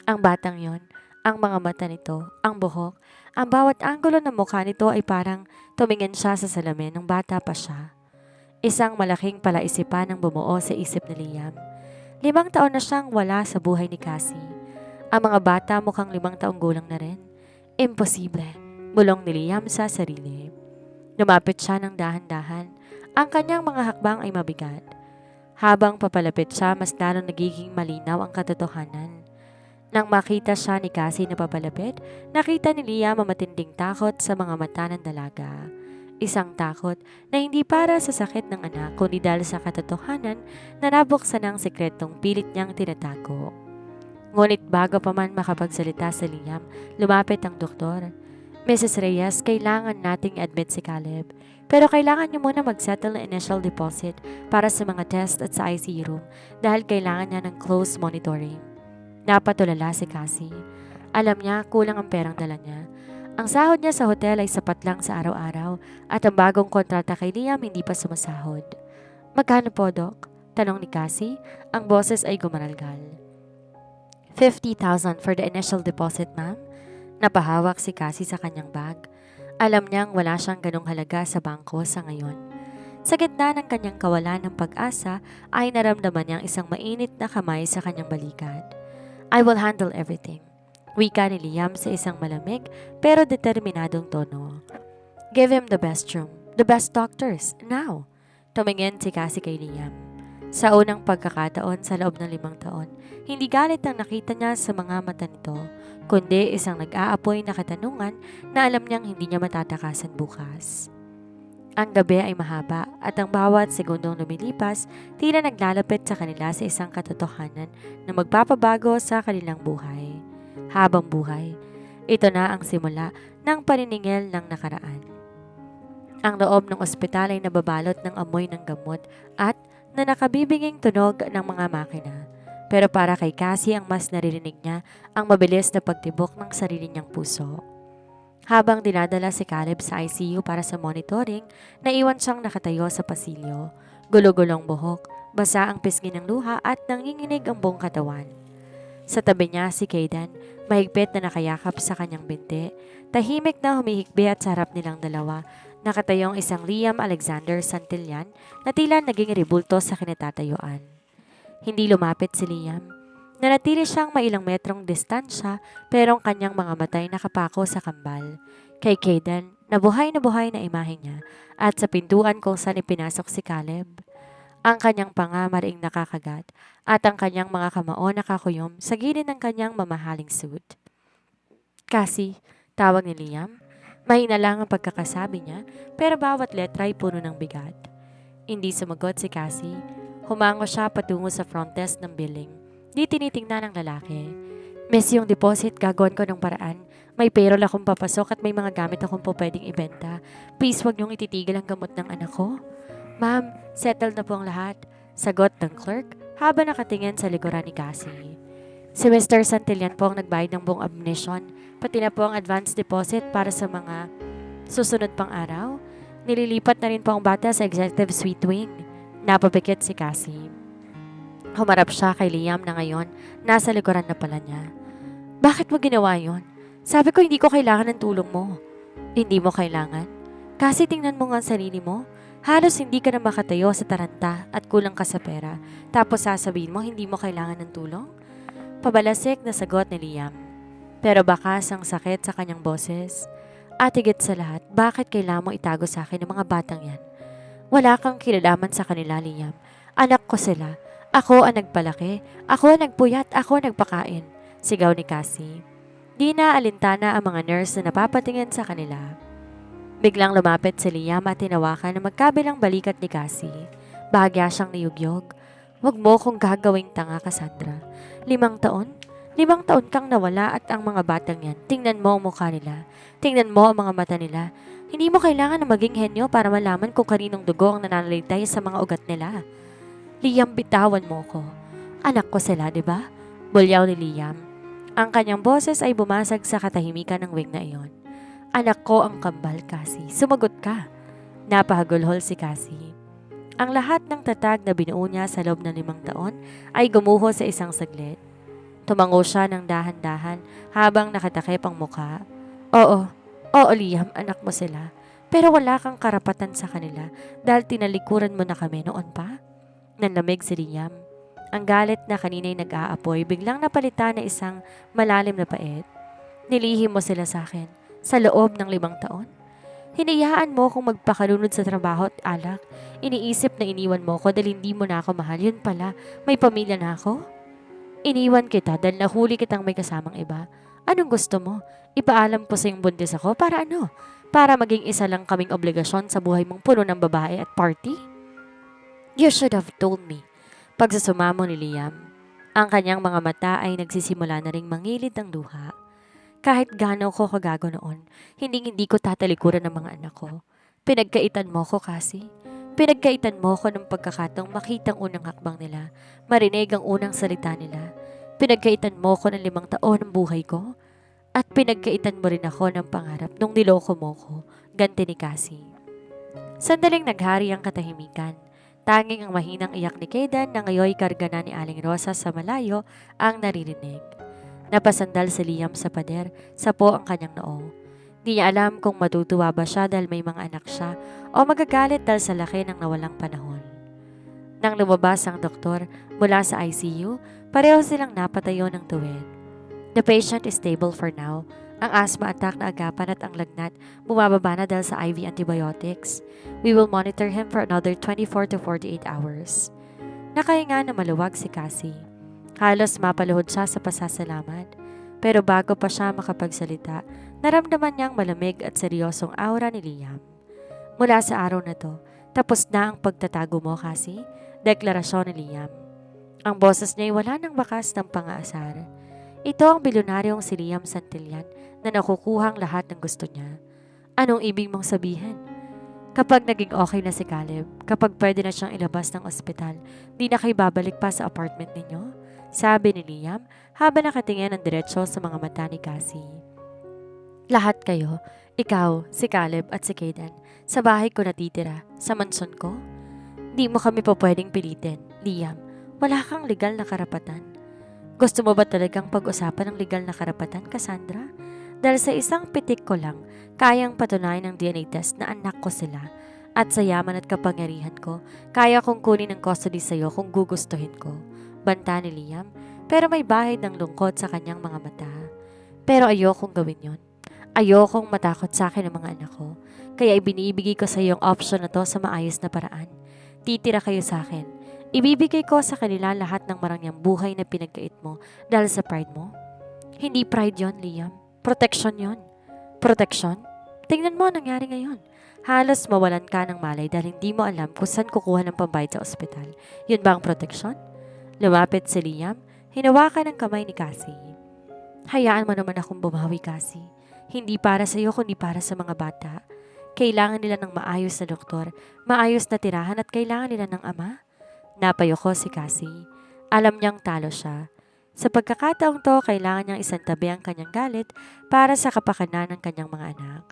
Ang batang yon, ang mga mata nito, ang buhok, ang bawat anggulo ng mukha nito ay parang tumingin siya sa salamin nung bata pa siya. Isang malaking palaisipan ang bumuo sa isip ni Liam. 5 taon na siyang wala sa buhay ni Cassie. Ang mga bata mukhang 5 taong gulang na rin. Imposible, bulong ni Liam sa sarili. Lumapit siya ng dahan-dahan. Ang kanyang mga hakbang ay mabigat. Habang papalapit siya, mas lalong nagiging malinaw ang katotohanan. Nang makita siya ni Cassie na papalapit, nakita ni Liam ang matinding takot sa mga mata ng dalaga. Isang takot na hindi para sa sakit ng anak, kundi dahil sa katotohanan na nabuksan ng sikretong pilit niyang tinatago. Ngunit bago pa man makapagsalita si Liam, lumapit ang doktor. Mrs. Reyes, kailangan nating admit si Caleb. Pero kailangan niyo muna mag-settle ng initial deposit para sa mga test at sa ICU room dahil kailangan niya ng close monitoring. Napatulala si Cassie. Alam niya kulang ang perang dala niya. Ang sahod niya sa hotel ay sapat lang sa araw-araw at ang bagong kontrata kay Liam hindi pa sumasahod. Magkano po, Doc? Tanong ni Cassie. Ang boses ay gumaralgal. 50,000 for the initial deposit, ma'am. Napahawak si Cassie sa kanyang bag. Alam niyang wala siyang ganong halaga sa bangko sa ngayon. Sa gitna ng kanyang kawalan ng pag-asa ay naramdaman niyang isang mainit na kamay sa kanyang balikat. I will handle everything. Wika ni Liam sa isang malamig pero determinadong tono. Give him the best room, the best doctors, now. Tumingin si Cassie kay Liam. Sa unang pagkakataon sa loob ng 5 taon, hindi galit ang nakita niya sa mga mata nito, kundi isang nag-aapoy na katanungan na alam niyang hindi niya matatakasan bukas. Ang gabi ay mahaba at ang bawat segundong lumilipas tila naglalapit sa kanila sa isang katotohanan na magpapabago sa kanilang buhay. Habang buhay, ito na ang simula ng paniningil ng nakaraan. Ang loob ng ospital ay nababalot ng amoy ng gamot at na nakabibiging tunog ng mga makina. Pero para kay Cassie, ang mas naririnig niya ang mabilis na pagtibok ng sarili niyang puso. Habang dinadala si Caleb sa ICU para sa monitoring, naiwan siyang nakatayo sa pasilyo. Gulo-gulong buhok, basa ang pisngi ng luha at nanginginig ang buong katawan. Sa tabi niya si Kayden, mahigpit na nakayakap sa kanyang binti. Tahimik na humihikbi at sa harap nilang dalawa, nakatayong isang Liam Alexander Santillan na tila naging rebulto sa kinatatayuan. Hindi lumapit si Liam. Nanatili siyang mailang metrong distansya pero ang kanyang mga matay nakapako sa kambal. Kay Kayden, nabuhay na imahe niya at sa pintuan kung saan ipinasok si Caleb. Ang kanyang panga mariing nakakagat at ang kanyang mga kamao nakakuyom sa gilid ng kanyang mamahaling suit. Cassie, tawag ni Liam. Mahina lang ang pagkakasabi niya pero bawat letra ay puno ng bigat. Hindi sumagot si Cassie. Humango siya patungo sa front desk ng billing. Di tinitingnan ng lalaki. Miss, yung deposit, gagawin ko ng paraan. May payroll akong papasok at may mga gamit akong po pwedeng ibenta. Please, wag niyong ititigil ang gamot ng anak ko. Ma'am, settled na po ang lahat. Sagot ng clerk habang nakatingin sa likuran ni Cassie. Si Mr. Santillan po ang nagbayad ng buong admission, pati na po ang advance deposit para sa mga susunod pang araw. Nililipat na rin po ang bata sa executive suite wing. Napapikit si Cassie. Humarap siya kay Liam na ngayon nasa likuran na pala niya. Bakit mo ginawa yon? Sabi ko hindi ko kailangan ng tulong mo. Hindi mo kailangan? Kasi tingnan mo nga ang sarili mo. Halos hindi ka na makatayo sa taranta at kulang ka sa pera. Tapos sasabihin mo hindi mo kailangan ng tulong? Pabalasik na sagot ni Liam. Pero bakas ang sakit sa kanyang boses. At higit sa lahat, bakit kailangan mo itago sa akin ng mga batang yan? Wala kang kilalaman sa kanila, Liam. Anak ko sila. Ako ang nagpalaki. Ako ang nagpuyat. Ako ang nagpakain. Sigaw ni Cassie. Di na alintana ang mga nurse na napapatingin sa kanila. Biglang lumapit si Liam at tinawakan na magkabilang balikat ni Cassie. Bahagya siyang niyugyog. Huwag mo kong gagawing tanga, Cassandra. 5 taon? 5 taon kang nawala at ang mga batang yan. Tingnan mo ang mukha nila. Tingnan mo ang mga mata nila. Hindi mo kailangan na maging henyo para malaman kung kaninong dugo ang nananalitay sa mga ugat nila. Liam, bitawan mo ko. Anak ko sila, di ba? Bulyaw ni Liam. Ang kanyang boses ay bumasag sa katahimikan ng wing na iyon. Anak ko ang kambal, Cassie. Sumagot ka. Napahagulhol si Cassie. Ang lahat ng tatag na binuo niya sa loob ng 5 taon ay gumuho sa isang saglit. Tumango siya ng dahan-dahan habang nakatakip ang mukha. Oo Liam, anak mo sila. Pero wala kang karapatan sa kanila dahil tinalikuran mo na kami noon pa. Nanlamig si Liam. Ang galit na kanina'y nag-aapoy biglang napalitan na isang malalim na pait. Nilihim mo sila sa akin sa loob ng 5 taon. Hinayaan mo kung magpakalunod sa trabaho at alak. Iniisip na iniwan mo ko dahil hindi mo na ako mahal. Yun pala, may pamilya na ako. Iniwan kita dahil nahuli kitang may kasamang iba. Anong gusto mo? Ipaalam ko sa iyong buntis ako para ano? Para maging isa lang kaming obligasyon sa buhay mong puno ng babae at party? You should have told me. Pagsusumamo ni Liam, ang kanyang mga mata ay nagsisimula na ring mangilid ng luha. Kahit gaano ko kagago noon, hindi ko tatalikuran ng mga anak ko. Pinagkaitan mo ko kasi. Pinagkaitan mo ko ng pagkakataong makitang unang hakbang nila, marinig ang unang salita nila. Pinagkaitan mo ko ng 5 taon ng buhay ko. At pinagkaitan mo rin ako ng pangarap nung niloko mo ko, ganti ni Cassie. Sandaling naghari ang katahimikan. Tanging ang mahinang iyak ni Kayden na ngayoy karga na ni Aling Rosa sa malayo ang naririnig. Napasandal si Liam sa pader, sapo ang kanyang noo. Di niya alam kung matutuwa ba siya dahil may mga anak siya o magagalit dahil sa laki ng nawalang panahon. Nang lumabas ang doktor mula sa ICU, pareho silang napatayo ng tuwid. The patient is stable for now. Ang asthma attack na agapan at ang lagnat bumababa na dahil sa IV antibiotics. We will monitor him for another 24 to 48 hours. Nakahinga na maluwag si Cassie. Halos mapaluhod siya sa pasasalamat. Pero bago pa siya makapagsalita, naramdaman niyang malamig at seryosong aura ni Liam. Mula sa araw na to, tapos na ang pagtatago mo, Cassie, deklarasyon ni Liam. Ang boses niya ay wala ng bakas ng pang-aasar. Ito ang bilyonaryong si Liam Santillan na nakukuhang lahat ng gusto niya. Anong ibig mong sabihin? Kapag naging okay na si Caleb, kapag pwede na siyang ilabas ng ospital, di na kayo babalik pa sa apartment ninyo? sabi ni Liam habang nakatingin ng diretsyo sa mga mata ni Cassie. Lahat kayo, ikaw, si Caleb at si Kaden, sa bahay ko natitira, sa mansyon ko? Di mo kami po pwedeng pilitin, Liam. Wala kang legal na karapatan. Gusto mo ba talagang pag-usapan ng legal na karapatan, Cassandra? Dahil sa isang pitik ko lang, kayang patunayan ng DNA test na anak ko sila. At sa yaman at kapangyarihan ko, kaya kong kunin ang custody sa'yo kung gugustuhin ko. Banta ni Liam, pero may bahid ng lungkot sa kanyang mga mata. Pero ayokong gawin yon. Ayokong matakot sa akin ang mga anak ko. Kaya ibinibigay ko sa iyo ang option na to sa maayos na paraan. Titira kayo sa akin. Ibibigay ko sa kanila lahat ng marangyang buhay na pinagkait mo dahil sa pride mo. Hindi pride yon, Liam. Protection yon. Protection? Tingnan mo ang nangyari ngayon. Halos mawalan ka ng malay dahil hindi mo alam kung saan kukuha ng pambayad sa ospital. Yun ba ang proteksyon? Lumapit si Liam, hinawakan ang kamay ni Cassie. Hayaan mo naman akong bumawi, Cassie. Hindi para sa iyo kundi para sa mga bata. Kailangan nila ng maayos na doktor, maayos na tirahan at kailangan nila ng ama. Napayoko si Cassie. Alam niyang talo siya. Sa pagkakataong to, kailangan niyang isantabi ang kanyang galit para sa kapakanan ng kanyang mga anak.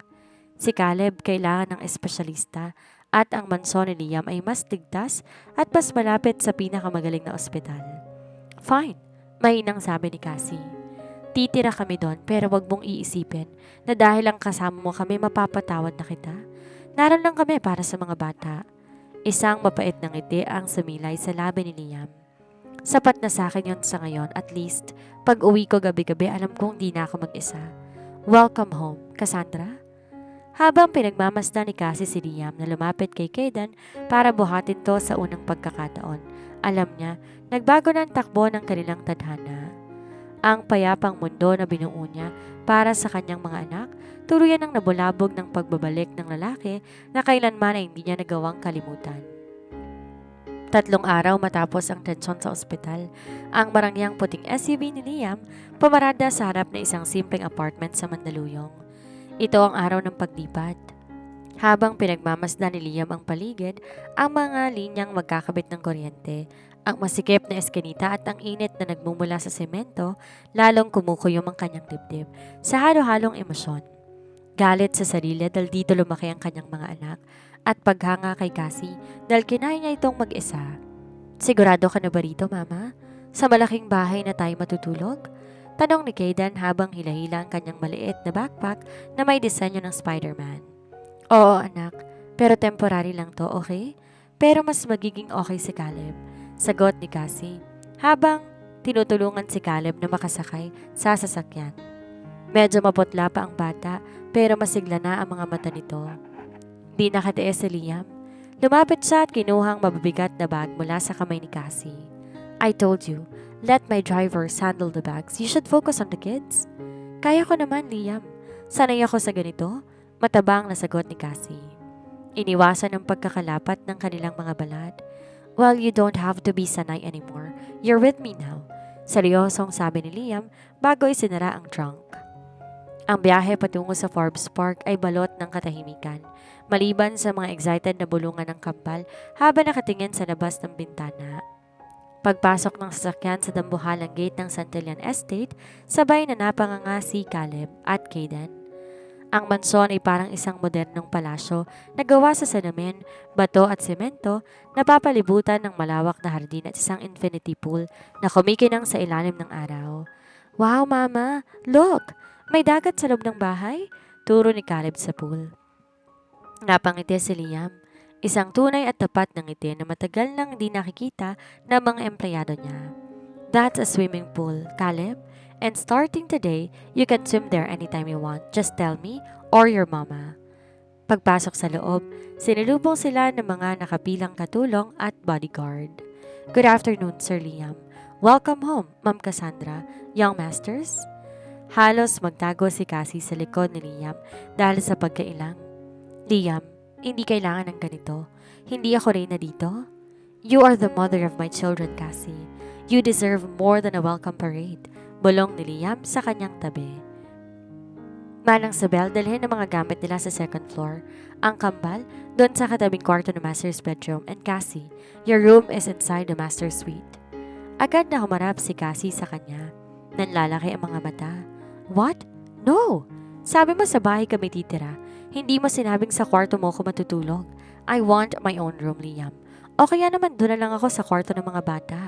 Si Caleb kailangan ng espesyalista at ang mansyon ni Liam ay mas ligtas at mas malapit sa pinakamagaling na ospital. Fine, mahinang sabi ni Cassie. Titira kami doon pero wag mong iisipin na dahil ang kasama mo kami mapapatawad na kita. Naroon lang kami para sa mga bata. Isang mapait na ngiti ang sumilay sa labi ni Liam. Sapat na sa akin yon sa ngayon, at least pag uwi ko gabi-gabi alam kong di na ako mag-isa. Welcome home, Cassandra. Habang pinagmamasdan ni Cassie si Liam na lumapit kay Kaden para buhatin to sa unang pagkakataon, alam niya, nagbago na ang takbo ng kanilang tadhana. Ang payapang mundo na binuo niya para sa kanyang mga anak, tuluyan ang nabulabog ng pagbabalik ng lalaki na kailanman ay hindi niya nagawang kalimutan. 3 araw matapos ang tensyon sa ospital, ang marangyang puting SUV ni Liam pumarada sa harap ng isang simpleng apartment sa Mandaluyong. Ito ang araw ng paglipat. Habang pinagmamasdan ni Liam ang paligid, ang mga linyang magkakabit ng kuryente, ang masikip na eskinita at ang init na nagmumula sa semento, lalong kumukuyom ang kanyang dibdib sa halo-halong emosyon. Galit sa sarili dahil dito lumaki ang kanyang mga anak at paghanga kay Cassie dahil kinaya niya itong mag-isa. Sigurado ka na ba rito, Mama? Sa malaking bahay na tayo matutulog? Tanong ni Kaden habang hila-hila ang kanyang maliit na backpack na may disenyo ng Spider-Man. Oo, anak. Pero temporary lang to, okay? Pero mas magiging okay si Caleb. Sagot ni Cassie habang tinutulungan si Caleb na makasakay sa sasakyan. Medyo maputla pa ang bata pero masigla na ang mga mata nito. Di nakatiis si Liam. Lumapit siya at kinuhang mabibigat na bag mula sa kamay ni Cassie. I told you, let my drivers handle the bags. You should focus on the kids. Kaya ko naman, Liam. Sanay ako sa ganito. Matabang na sagot ni Cassie. Iniwasan ang pagkakalapat ng kanilang mga balat. Well, you don't have to be sanay anymore. You're with me now. Seryosong sabi ni Liam bago isinara ang trunk. Ang biyahe patungo sa Forbes Park ay balot ng katahimikan, maliban sa mga excited na bulungan ng kampal habang nakatingin sa labas ng bintana. Pagpasok ng sasakyan sa dambuhalang gate ng Santillan Estate, sabay na napanganga si Caleb at Kaden. Ang mansyon ay parang isang modernong palasyo na gawa sa salamin, bato at semento, napapalibutan ng malawak na hardin at isang infinity pool na kumikinang sa ilalim ng araw. Wow, Mama! Look! May dagat sa loob ng bahay? Turo ni Caleb sa pool. Napangiti si Liam. Isang tunay at tapat na ngiti na matagal nang di nakikita ng mga empleyado niya. That's a swimming pool, Caleb. And starting today, you can swim there anytime you want. Just tell me or your mama. Pagpasok sa loob, sinilubong sila ng mga nakapilang katulong at bodyguard. Good afternoon, Sir Liam. Welcome home, Ma'am Cassandra. Young Masters? Halos magtago si Cassie sa likod ni Liam dahil sa pagkailang. Liam, hindi kailangan ng ganito. Hindi ako reyna dito. You are the mother of my children, Cassie. You deserve more than a welcome parade. Bulong ni Liam sa kanyang tabi. Manang sa bell, dalhin ang mga gamit nila sa second floor. Ang kambal, doon sa katabing kwarto ng master's bedroom. And Cassie, your room is inside the master's suite. Agad na humarap si Cassie sa kanya. Nanlalaki ang mga mata. What? No! Sabi mo sa bahay kami titira. Hindi mo sinabing sa kwarto mo ako matutulog. I want my own room, Liam. O kaya naman doon na lang ako sa kwarto ng mga bata.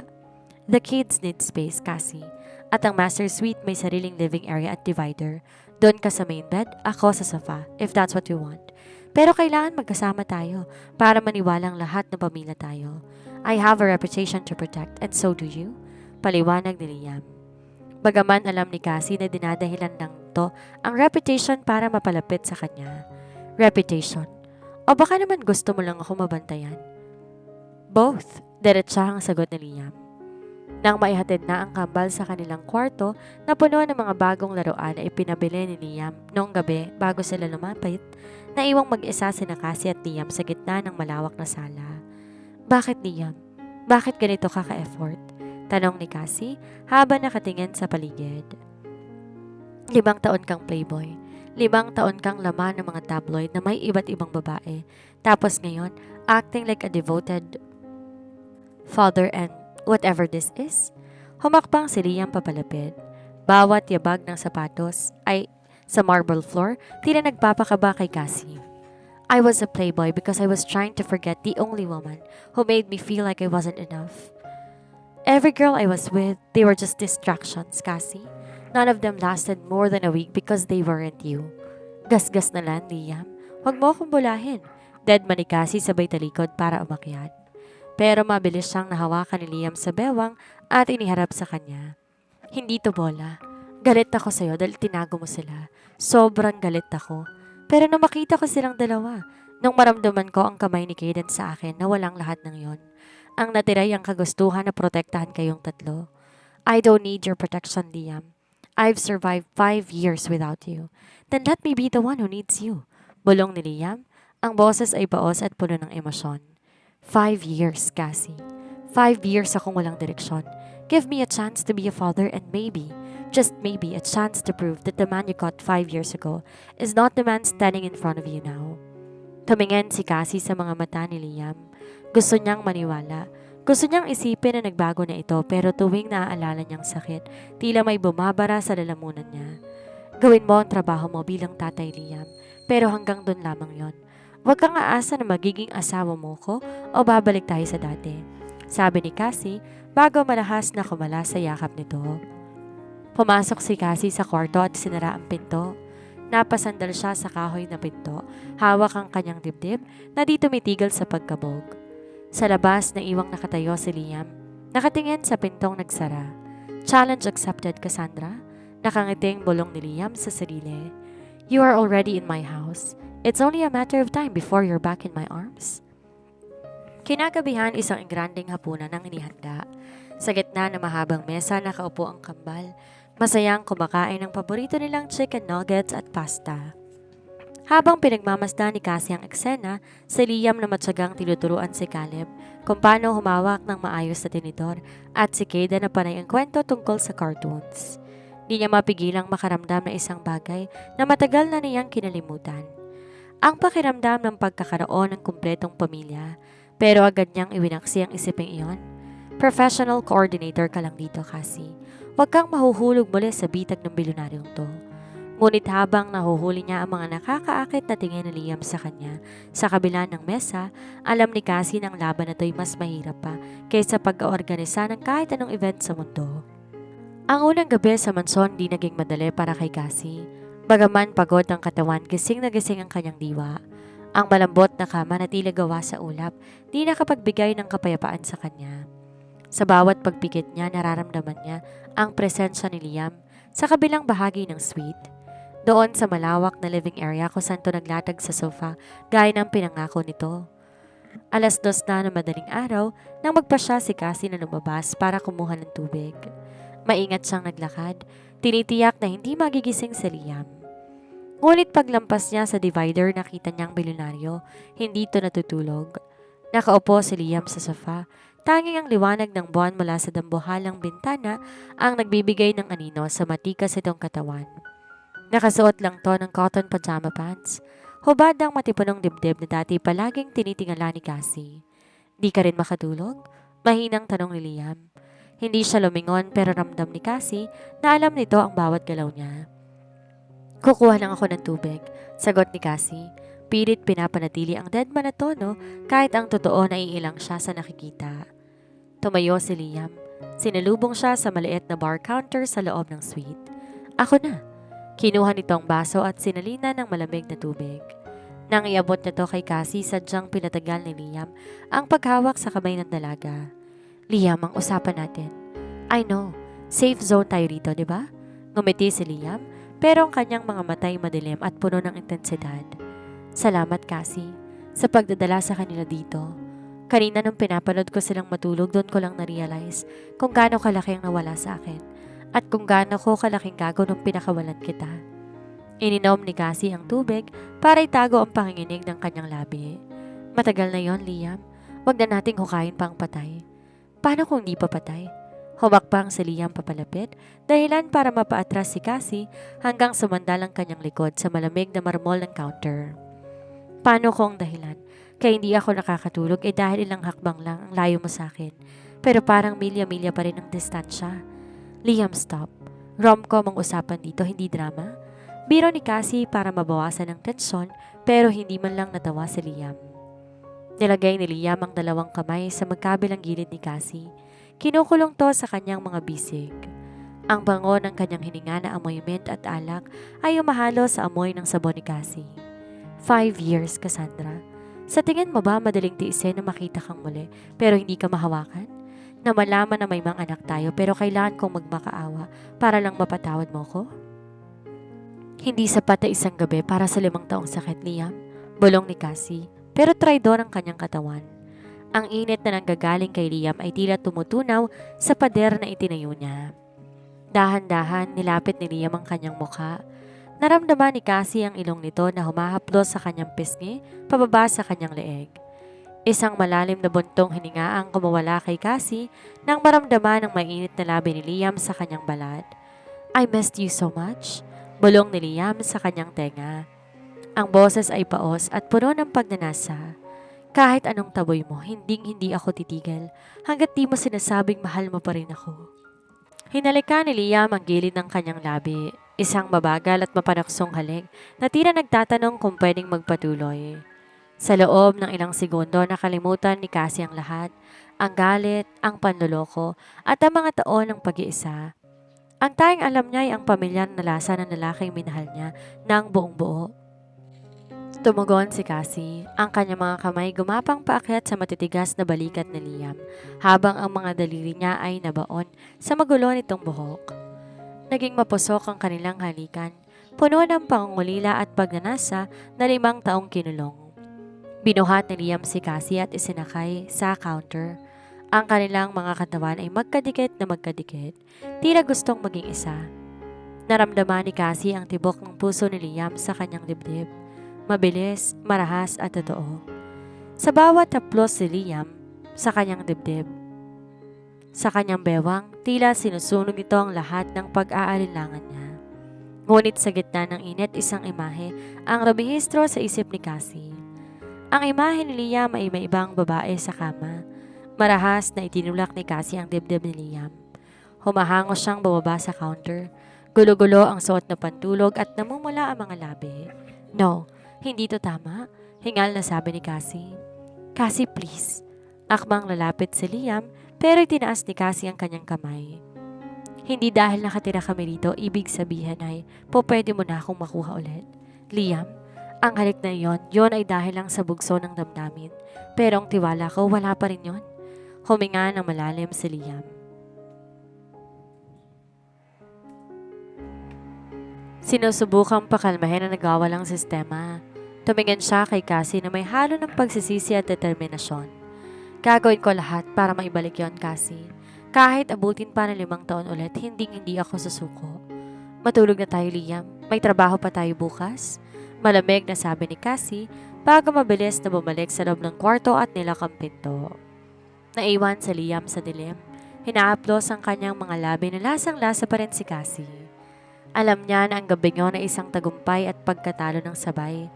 The kids need space, Cassie. At ang master suite may sariling living area at divider. Doon ka sa main bed, ako sa sofa, if that's what you want. Pero kailangan magkasama tayo para maniwalang lahat ng pamilya tayo. I have a reputation to protect and so do you. Paliwanag ni Liam. Bagaman alam ni Cassie na dinadahilan lang to ang reputation para mapalapit sa kanya. Reputation. O baka naman gusto mo lang ako mabantayan? Both, diretsahang sagot ni Liam. Nang maihatid na ang kambal sa kanilang kwarto na puno ng mga bagong laruan ay pinabili ni Liam noong gabi bago sila lumapit, naiwang mag-isa sina Cassie at Liam sa gitna ng malawak na sala. Bakit Liam? Bakit ganito ka ka-effort? Tanong ni Cassie habang nakatingin sa paligid. 5 taon kang playboy. 5 taon kang laman ng mga tabloid na may iba't ibang babae. Tapos ngayon, acting like a devoted father and whatever this is. Humakbang si Liam papalapit. Bawat yabag ng sapatos ay sa marble floor, tila nagpapakaba kay Cassie. I was a playboy because I was trying to forget the only woman who made me feel like I wasn't enough. Every girl I was with, they were just distractions, Cassie. None of them lasted more than a week because they weren't you. Gasgas na lang, Liam. Huwag mo akong bulahin. Deadman ni Cassie sabay talikod para umakyat. Pero mabilis siyang nahawakan ni Liam sa bewang at iniharap sa kanya. Hindi to bola. Galit ako sa'yo dahil tinago mo sila. Sobrang galit ako. Pero nung makita ko silang dalawa, nung maramdaman ko ang kamay ni Kaden sa akin na walang lahat ng yon, ang natiray ang kagustuhan na protektahan kayong tatlo. I don't need your protection, Liam. I've survived 5 years without you. Then let me be the one who needs you. Bulong ni Liam. Ang boses ay baos at puno ng emosyon. 5 years, Cassie. 5 years akong walang direksyon. Give me a chance to be a father and maybe, just maybe, a chance to prove that the man you caught 5 years ago is not the man standing in front of you now. Tumingin si Cassie sa mga mata ni Liam. Gusto niyang maniwala. Gusto niyang isipin na nagbago na ito pero tuwing naaalala niyang sakit, tila may bumabara sa lalamunan niya. Gawin mo ang trabaho mo bilang tatay, Liam. Pero hanggang doon lamang yon. Huwag kang aasa na magiging asawa mo ko o babalik tayo sa dati. Sabi ni Cassie bago malahas na kumala sa yakap nito. Pumasok si Cassie sa kwarto at sinara ang pinto. Napasandal siya sa kahoy na pinto, hawak ang kanyang dibdib na di tumitigil sa pagkabog. Sa labas, naiwang nakatayo si Liam. Nakatingin sa pintong nagsara. Challenge accepted, Cassandra. Nakangiting bulong ni Liam sa sarili. You are already in my house. It's only a matter of time before you're back in my arms. Kinagabihan, isang engranding hapunan ang inihanda. Sa gitna ng mahabang mesa, nakaupo ang kambal. Masayang kumakain ng paborito nilang chicken nuggets at pasta. Habang pinagmamasdan ni Cassie ang eksena, si Liam na matyagang tinuturuan si Caleb kung paano humawak ng maayos na tinidor at si Kaden na panay ang kwento tungkol sa cartoons. Di niya mapigilang makaramdam na isang bagay na matagal na niyang kinalimutan. Ang pakiramdam ng pagkakaroon ng kumpletong pamilya, pero agad niyang iwinaksi ang isiping iyon. Professional coordinator ka lang dito, Cassie. Huwag kang mahuhulog muli sa bitag ng bilyonaryong to. Ngunit habang nahuhuli niya ang mga nakakaakit na tingin ni Liam sa kanya, sa kabila ng mesa, alam ni Cassie ng laban na to'y mas mahirap pa kaysa pag-oorganisa ng kahit anong event sa mundo. Ang unang gabi sa mansyon di naging madali para kay Cassie. Bagaman pagod ang katawan, gising na gising ang kanyang diwa. Ang malambot na kama na tila gawa sa ulap, di nakapagbigay ng kapayapaan sa kanya. Sa bawat pagpikit niya, nararamdaman niya ang presensya ni Liam sa kabilang bahagi ng suite. Doon sa malawak na living area kung saan to naglatag sa sofa gaya ng pinangako nito. 2:00 na ng madaling araw nang magpasya si Cassie na lumabas para kumuha ng tubig. Maingat siyang naglakad, tinitiyak na hindi magigising si Liam. Ngunit paglampas niya sa divider nakita niyang bilyonaryo, hindi to natutulog. Nakaupo si Liam sa sofa, tanging ang liwanag ng buwan mula sa dambuhalang bintana ang nagbibigay ng anino sa matikas itong katawan. Nakasuot lang to ng cotton pajama pants. Hubad ang matipunong dibdib na dati palaging tinitingala ni Cassie. Di ka rin makatulog? Mahinang tanong ni Liam. Hindi siya lumingon pero ramdam ni Cassie na alam nito ang bawat galaw niya. Kukuha lang ako ng tubig, sagot ni Cassie. Pilit pinapanatili ang deadman na tono kahit ang totoo na iilang siya sa nakikita. Tumayo si Liam. Sinalubong siya sa maliit na bar counter sa loob ng suite. Ako na. Kinuha nito ang baso at sinalina ng malamig na tubig. Nang iabot na to kay Cassie, sadyang pinatagal ni Liam ang paghawak sa kamay ng dalaga. Liam, ang usapan natin. I know, safe zone tayo rito, di ba? Ngumiti si Liam, pero ang kanyang mga matay madilim at puno ng intensidad. Salamat, Cassie, sa pagdadala sa kanila dito. Kanina nung pinapanood ko silang matulog, doon ko lang na-realize kung gaano kalaki ang nawala sa akin at kung gaano ko kalaking gago nung pinakawalan kita. Ininom ni Cassie ang tubig para itago ang panginginig ng kanyang labi. Matagal na yon, Liam. Huwag na nating hukayin pa ang patay. Paano kung di pa patay? Humakbang si Liam papalapit, dahilan para mapaatras si Cassie hanggang sumandal ang kanyang likod sa malamig na marmol ng counter. Paano kung dahilan? Kaya hindi ako nakakatulog dahil ilang hakbang lang ang layo mo sa akin. Pero parang milya-milya pa rin ang distansya. Liam, stop. Rom-com ang usapan dito, hindi drama. Biro ni Cassie para mabawasan ang tensyon pero hindi man lang natawa si Liam. Nilagay ni Liam ang dalawang kamay sa magkabilang gilid ni Cassie. Kinukulong to sa kanyang mga bisig. Ang bango ng kanyang hininga na amoy mint at alak ay umahalo sa amoy ng sabon ni Cassie. 5 years, Cassandra. Sa tingin mo ba madaling tiisin na makita kang muli pero hindi ka mahawakan? Na malaman na may mga anak tayo pero kailangan kong magmakaawa para lang mapatawad mo ko? Hindi sapat na isang gabi para sa 5 taong sakit, Liam. Bulong ni Cassie, pero traidor ang kanyang katawan. Ang init na nanggagaling kay Liam ay tila tumutunaw sa pader na itinayo niya. Dahan-dahan nilapit ni Liam ang kanyang mukha. Naramdaman ni Cassie ang ilong nito na humahaplos sa kanyang pisngi pababa sa kanyang leeg. Isang malalim na buntong hininga ang kumawala kay Cassie nang maramdaman ang mainit na labi ni Liam sa kanyang balat. I missed you so much, bulong ni Liam sa kanyang tenga. Ang boses ay paos at puno ng pagnanasa. Kahit anong taboy mo, hindi ako titigil hanggat di mo sinasabing mahal mo pa rin ako. Hinalika ni Liam ang gilid ng kanyang labi. Isang mabagal at mapanaksong halik na tila nagtatanong kung pwedeng magpatuloy. Sa loob ng ilang segundo nakalimutan ni Cassie ang lahat, ang galit, ang panloloko at ang mga taon ng pag-iisa. Ang tanging alam niya ay ang pamilyar na lasa ng lalaking minahal niya ng buong buo. Tumugon si Cassie, ang kanyang mga kamay gumapang paakyat sa matitigas na balikat ni Liam habang ang mga daliri niya ay nabaon sa magulo nitong buhok. Naging mapusok ang kanilang halikan, puno ng pangungulila at pagnanasa na 5 taong kinulong. Binuhat ni Liam si Cassie at isinakay sa counter. Ang kanilang mga katawan ay magkadikit na magkadikit, tila gustong maging isa. Naramdaman ni Cassie ang tibok ng puso ni Liam sa kanyang dibdib. Mabilis, marahas at totoo. Sa bawat haplos si Liam sa kanyang dibdib, sa kanyang bewang, tila sinusunog ito ang lahat ng pag-aalinlangan niya. Ngunit sa gitna ng init, isang imahe ang rumihistro sa isip ni Cassie. Ang imahe ni Liam ay may ibang babae sa kama. Marahas na itinulak ni Cassie ang dibdib ni Liam. Humahangos siyang bababa sa counter. Gulo-gulo ang suot na pantulog at namumula ang mga labi. No, hindi to tama, hingal na sabi ni Cassie. Cassie, please. Akmang lalapit si Liam pero itinaas ni Cassie ang kanyang kamay. Hindi dahil nakatira kami dito, ibig sabihin ay pwede mo na akong makuha ulit. Liam, ang halik na yon ay dahil lang sa bugso ng damdamin. Pero ang tiwala ko, wala pa rin yon. Huminga ng malalim si Liam. Sinusubukang pakalmahin ang nagawalang sistema. Tumingin siya kay Cassie na may halo ng pagsisisi at determinasyon. Gagawin ko lahat para maibalik yon, Cassie. Kahit abutin pa ng 5 taon ulit, hindi ako susuko. Matulog na tayo, Liam. May trabaho pa tayo bukas. Malamig na sabi ni Cassie bago mabilis na bumalik sa loob ng kwarto at nilak ang pinto. Naiwan si Liam sa dilim. Hinaaplos ang kanyang mga labi na lasang-lasa pa rin si Cassie. Alam niya na ang gabing yun ay isang tagumpay at pagkatalo ng sabay.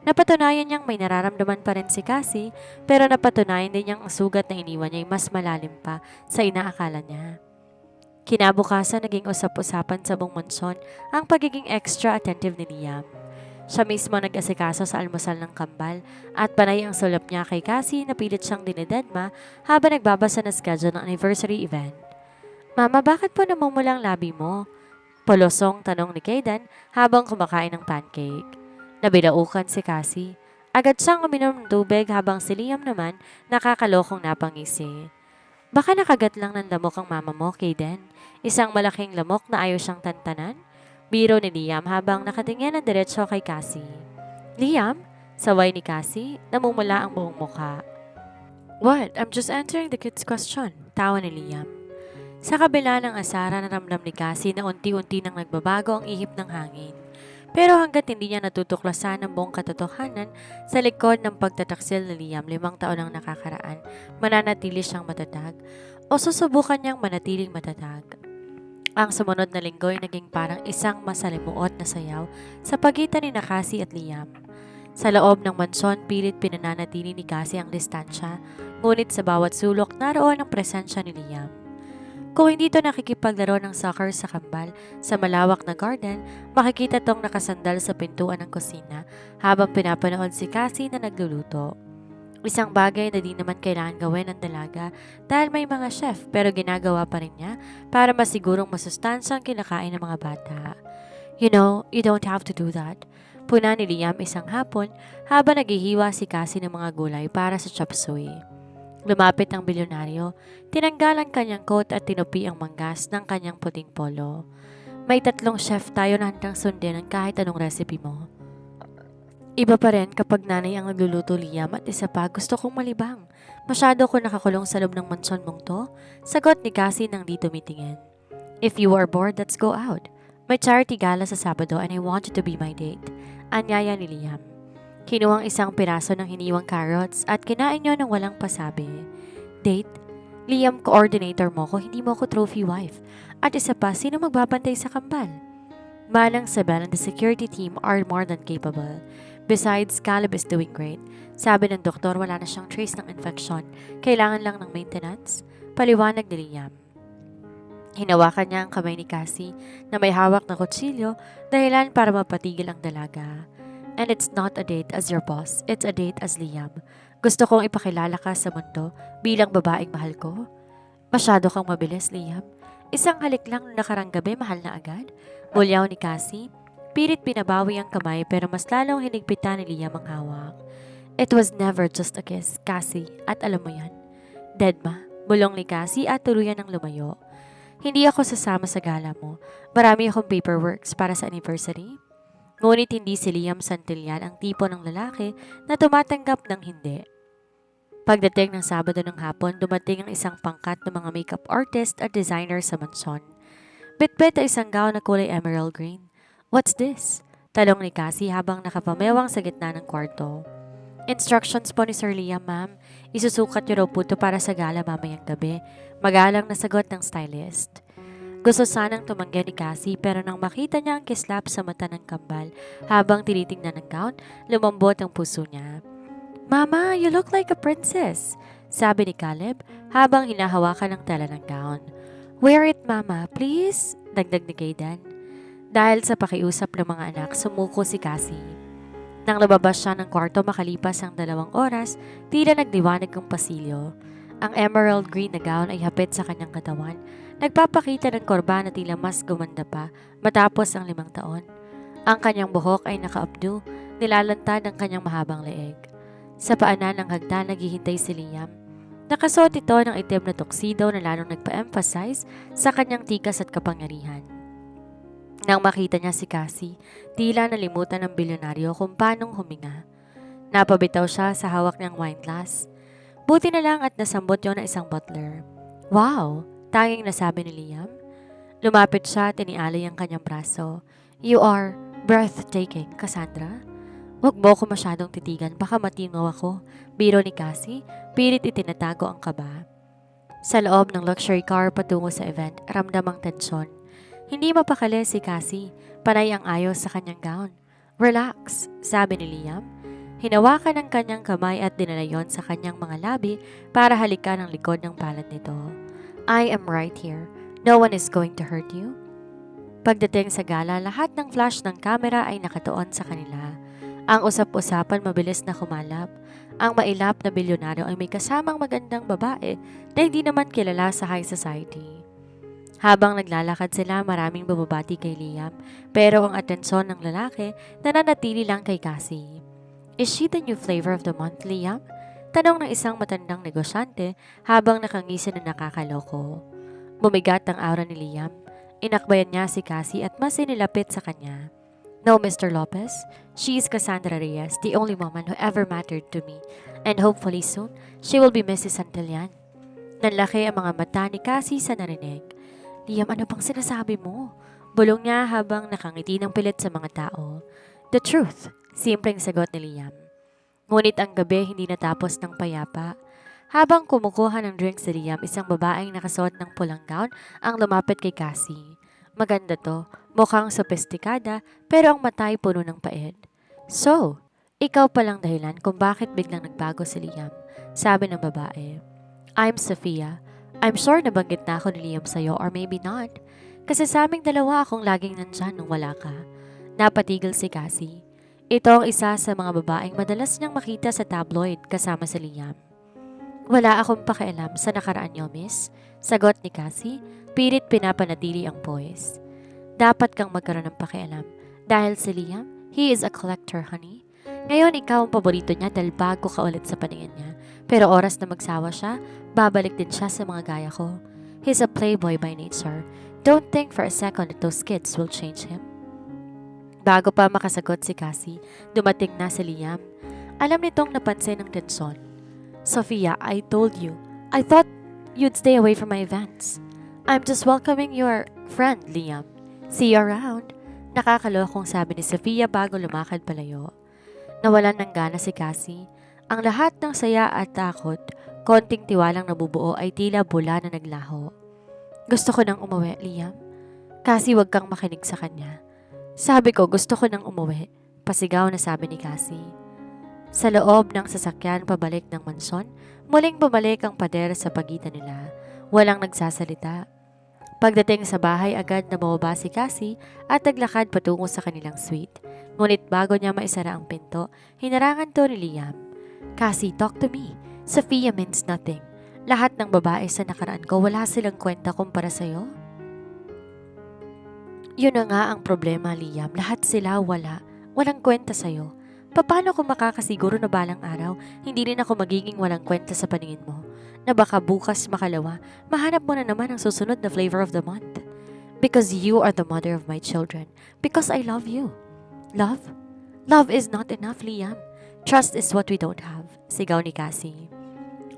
Napatunayan niyang may nararamdaman pa rin si Cassie pero napatunayan din niyang ang sugat na iniwan niya ay mas malalim pa sa inaakala niya. Kinabukasan naging usap-usapan sa buong mansyon ang pagiging extra attentive ni Liam. Siya mismo nag-asikaso sa almusal ng kambal at panay ang sulap niya kay Cassie na pilit siyang dinededma habang nagbabasa ng schedule ng anniversary event. Mama, bakit po namumula ang labi mo? Polosong tanong ni Kayden habang kumakain ng pancake. Nabilaukan si Cassie. Agad siyang uminom ng tubig habang si Liam naman nakakalokong napangisi. Baka nakagat lang ng lamok ang mama mo, Kayden. Isang malaking lamok na ayaw siyang tantanan. Biro ni Liam habang nakatingin ng diretso kay Cassie. Liam? Saway ni Cassie, namumula ang buong mukha. What? I'm just answering the kid's question. Tawa ni Liam. Sa kabila ng asara na ramdam ni Cassie na unti-unti nang nagbabago ang ihip ng hangin. Pero hanggat hindi niya natutuklasan ang buong katotohanan sa likod ng pagtataksil ni Liam 5 taon ang nakakaraan, mananatili siyang matatag o susubukan niyang manatiling matatag. Ang sumunod na linggo ay naging parang isang masalimuot na sayaw sa pagitan ni Cassie at Liam. Sa loob ng mansyon, pilit pinananatili ni Cassie ang distansya, ngunit sa bawat sulok naroon ang presensya ni Liam. Kung hindi ito nakikipaglaro ng soccer sa kambal sa malawak na garden, makikita tong nakasandal sa pintuan ng kusina habang pinapanood si Cassie na nagluluto. Isang bagay na di naman kailangan gawin ng dalaga dahil may mga chef pero ginagawa pa rin niya para masigurong masustansyang kinakain ng mga bata. You know, you don't have to do that. Puna ni Liam isang hapon habang naghihiwa si Cassie ng mga gulay para sa chop suey. Lumapit ang bilyonaryo, tinanggal ang kanyang coat at tinupi ang manggas ng kanyang puting polo. May 3 chef tayo na handang sundin ang kahit anong recipe mo. Iba pa rin kapag nanay ang nagluluto, Liam, at isa pa gusto kong malibang. Masyado ko nakakulong sa loob ng mansyon mong to, sagot ni Cassie nang di tumitingin. If you are bored, let's go out. May charity gala sa Sabado and I want you to be my date. Anyaya ni Liam. Kinuhang isang piraso ng hiniwang carrots at kinain niyo ng walang pasabi. Date? Liam, coordinator mo ko, hindi mo ko trophy wife. At isa pa, sino magbabantay sa kambal? Manang Sabel and the security team are more than capable. Besides, Caleb is doing great. Sabi ng doktor, wala na siyang trace ng infection. Kailangan lang ng maintenance. Paliwanag ni Liam. Hinawakan niya ang kamay ni Cassie na may hawak na kutsilyo dahilan para mapatigil ang dalaga. And it's not a date as your boss, it's a date as Liam. Gusto kong ipakilala ka sa mundo bilang babaeng mahal ko. Masyado kang mabilis, Liam. Isang halik lang noong nakarang gabi, mahal na agad. Bulyaw ni Cassie. Pilit binabawi ang kamay pero mas lalong hinigpitan ni Liam ang hawak. It was never just a kiss, Cassie, at alam mo yan. Deadma, bulong ni Cassie at tuluyan ng lumayo. Hindi ako sasama sa gala mo. Marami akong paperworks para sa anniversary. Ngunit hindi si Liam Santillan ang tipo ng lalaki na tumatanggap ng hindi. Pagdating ng Sabado ng hapon, dumating ang isang pangkat ng mga makeup artist at designer sa mansyon. Bitbit ay isang gown na kulay emerald green. What's this? Talong ni Cassie habang nakapamewang sa gitna ng kwarto. Instructions po ni Sir Liam, ma'am. Isusukat niyo raw po ito para sa gala mamayang gabi. Magalang na sagot ng stylist. Gusto sanang tumanggi ni Cassie pero nang makita niya ang kislap sa mata ng kambal habang tinitingnan ng gown, lumambot ang puso niya. Mama, you look like a princess, sabi ni Caleb habang hinahawakan ang tela ng gown. Wear it, Mama, please, dagdag ni Kayden. Dahil sa pakiusap ng mga anak, sumuko si Cassie. Nang lumabas siya ng kwarto makalipas ang 2 oras, tila nagdiwanag ang pasilyo. Ang emerald green na gown ay hapit sa kanyang katawan. Nagpapakita ng korba na tila mas gumanda pa matapos ang 5 taon. Ang kanyang buhok ay nakaupdo, nilalantad ang kanyang mahabang leeg. Sa paanan ng hagdan naghihintay si Liam. Nakasuot ito ng itim na tuxedo na lalong nagpa-emphasize sa kanyang tikas at kapangyarihan. Nang makita niya si Cassie, tila nalimutan ng bilyonaryo kung paanong huminga. Napabitaw siya sa hawak niyang wine glass. Buti na lang at nasambot yon ng isang butler. Wow! Tanging nasabi ni Liam. Lumapit siya at inialay ang kanyang braso. You are breathtaking, Cassandra. Huwag mo ko masyadong titigan, baka matingaw ako. Biro ni Cassie, pilit itinatago ang kaba. Sa loob ng luxury car patungo sa event, ramdam ang tensyon. Hindi mapakali si Cassie, panay ang ayos sa kanyang gown. Relax, sabi ni Liam. Hinawakan ang kanyang kamay at dinala yon sa kanyang mga labi para halikan ang likod ng palad nito. I am right here. No one is going to hurt you. Pagdating sa gala, lahat ng flash ng kamera ay nakatuon sa kanila. Ang usap-usapan mabilis na kumalap. Ang mailap na bilyonaryo ay may kasamang magandang babae na hindi naman kilala sa high society. Habang naglalakad sila, maraming bumabati kay Liam, pero ang atensyon ng lalaki nananatili lang kay Cassie. Is she the new flavor of the month, Liam? Tanong ng isang matandang negosyante habang nakangisi na nakakaloko. Bumigat ang aura ni Liam. Inakbayan niya si Cassie at mas inilapit sa kanya. No, Mr. Lopez. She is Cassandra Reyes, the only woman who ever mattered to me. And hopefully soon, she will be Mrs. Santillan. Nanlaki ang mga mata ni Cassie sa narinig. Liam, ano bang sinasabi mo? Bulong niya habang nakangiti ng pilit sa mga tao. The truth, simpleng sagot ni Liam. Ngunit ang gabi hindi natapos ng payapa. Habang kumukuha ng drink si Liam, isang babaeng nakasuot ng pulang gown ang lumapit kay Cassie. Maganda to, mukhang sophisticada, pero ang mata ay puno ng pait. So, ikaw palang dahilan kung bakit biglang nagbago si Liam, sabi ng babae. I'm Sophia. I'm sure nabanggit na ako ni Liam sa'yo or maybe not. Kasi sa aming dalawa akong laging nandyan nung wala ka. Napatigil si Cassie. Ito ang isa sa mga babaeng madalas niyang makita sa tabloid kasama si Liam. Wala akong pakialam sa nakaraan niyo, miss. Sagot ni Cassie, pilit pinapanatili ang poise. Dapat kang magkaroon ng pakialam. Dahil si Liam, he is a collector, honey. Ngayon ikaw ang paborito niya dahil bago ka ulit sa paningin niya. Pero oras na magsawa siya, babalik din siya sa mga gaya ko. He's a playboy by nature. Don't think for a second that those kids will change him. Bago pa makasagot si Cassie, dumating na si Liam. Alam nitong napansin ng tensyon. Sophia, I told you. I thought you'd stay away from my events. I'm just welcoming your friend, Liam. See you around. Nakakalokong sabi ni Sophia bago lumakad palayo. Nawalan ng gana si Cassie. Ang lahat ng saya at takot, konting tiwalang nabubuo ay tila bula na naglaho. Gusto ko nang umuwi, Liam. Cassie, wag kang makinig sa kanya. Sabi ko, gusto ko nang umuwi. Pasigaw na sabi ni Cassie. Sa loob ng sasakyan pabalik ng mansyon, muling bumalik ang pader sa pagitan nila. Walang nagsasalita. Pagdating sa bahay, agad na bumaba si Cassie at naglakad patungo sa kanilang suite. Ngunit bago niya maisara ang pinto, hinarangan to ni Liam. Cassie, talk to me. Sophia means nothing. Lahat ng babae sa nakaraan ko, wala silang kwenta kumpara sa'yo. Yun na nga ang problema, Liam. Lahat sila wala. Walang kwenta sa'yo. Paano kung makakasiguro na balang araw, hindi rin ako magiging walang kwenta sa paningin mo? Na baka bukas makalawa, mahanap mo na naman ang susunod na flavor of the month. Because you are the mother of my children. Because I love you. Love? Love is not enough, Liam. Trust is what we don't have. Sigaw ni Cassie.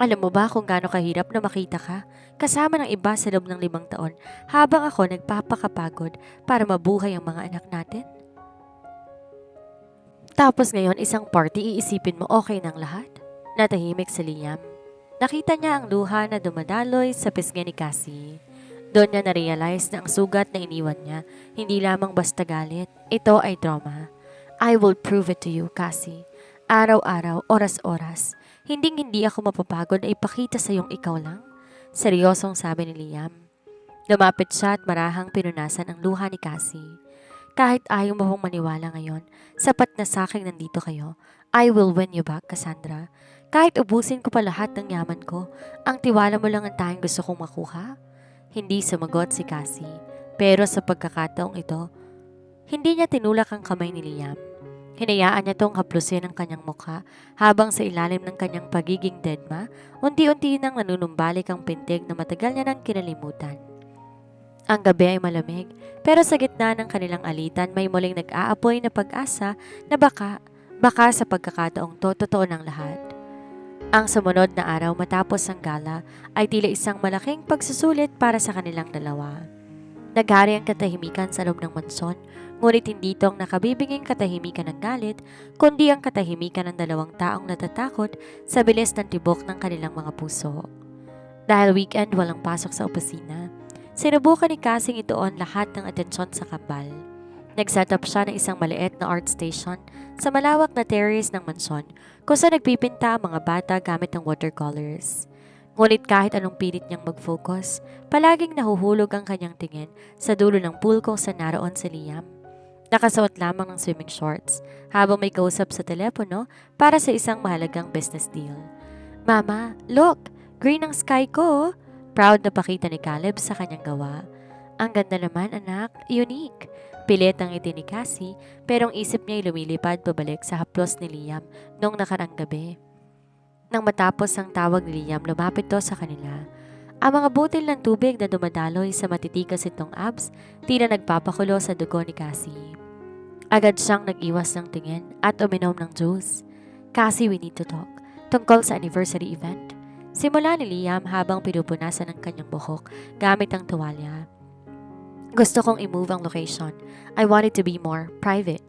Alam mo ba kung gaano kahirap na makita ka kasama ng iba sa loob ng 5 taon habang ako nagpapakapagod para mabuhay ang mga anak natin? Tapos ngayon isang party iisipin mo okay ng lahat? Natahimik si Liam. Nakita niya ang luha na dumadaloy sa pisngi ni Cassie. Doon niya na-realize na ang sugat na iniwan niya hindi lamang basta galit, ito ay trauma. I will prove it to you, Cassie. Araw-araw, oras-oras. Hindi ako mapapagod na ipakita sa iyong ikaw lang. Seryosong sabi ni Liam. Lumapit siya at marahang pinunasan ang luha ni Cassie. Kahit ayaw mo pong maniwala ngayon, sapat na sa akin nandito kayo. I will win you back, Cassandra. Kahit ubusin ko pa lahat ng yaman ko, ang tiwala mo lang ang tanging gusto kong makuha. Hindi sumagot si Cassie. Pero sa pagkakataong ito, hindi niya tinulak ang kamay ni Liam. Hinayaan niya tong haplusin ang kanyang mukha habang sa ilalim ng kanyang pagiging deadma, unti-unti nang nanunumbalik ang pintig na matagal niya nang kinalimutan. Ang gabi ay malamig, pero sa gitna ng kanilang alitan may muling nag-aapoy na pag-asa na baka sa pagkakataong to totoo ng lahat. Ang sumunod na araw matapos ang gala ay tila isang malaking pagsusulit para sa kanilang dalawa. Naghari ang katahimikan sa loob ng mansyon, ngunit hindi itong nakabibiging katahimikan ng galit, kundi ang katahimikan ng 2 taong natatakot sa bilis ng tibok ng kanilang mga puso. Dahil weekend walang pasok sa opisina, sinubukan ni Cassie ituon lahat ng atensyon sa kambal. Nag-set up siya ng isang maliit na art station sa malawak na terrace ng mansyon kung saan nagpipinta ang mga bata gamit ng watercolors. Ngunit kahit anong pilit niyang mag-focus, palaging nahuhulog ang kanyang tingin sa dulo ng pool kung saan naroon si Liam. Nakasuot lamang ng swimming shorts habang may kausap sa telepono para sa isang mahalagang business deal. Mama, look! Green ang sky ko! Oh." Proud na pakita ni Caleb sa kanyang gawa. Ang ganda naman anak, unique. Pilit ang ngiti ni Cassie pero ang isip niya ay lumilipad pabalik sa haplos ni Liam noong nakarang gabi. Nang matapos ang tawag ni Liam, lumapit to sa kanila. Ang mga butil ng tubig na dumadaloy sa matitikas itong abs, tila nagpapakulo sa dugo ni Cassie. Agad siyang nag-iwas ng tingin at uminom ng juice. Cassie, we need to talk. Tungkol sa anniversary event. Simula ni Liam habang pinupunasan ang kanyang buhok gamit ang tuwalya. Gusto kong i-move ang location. I want it to be more private.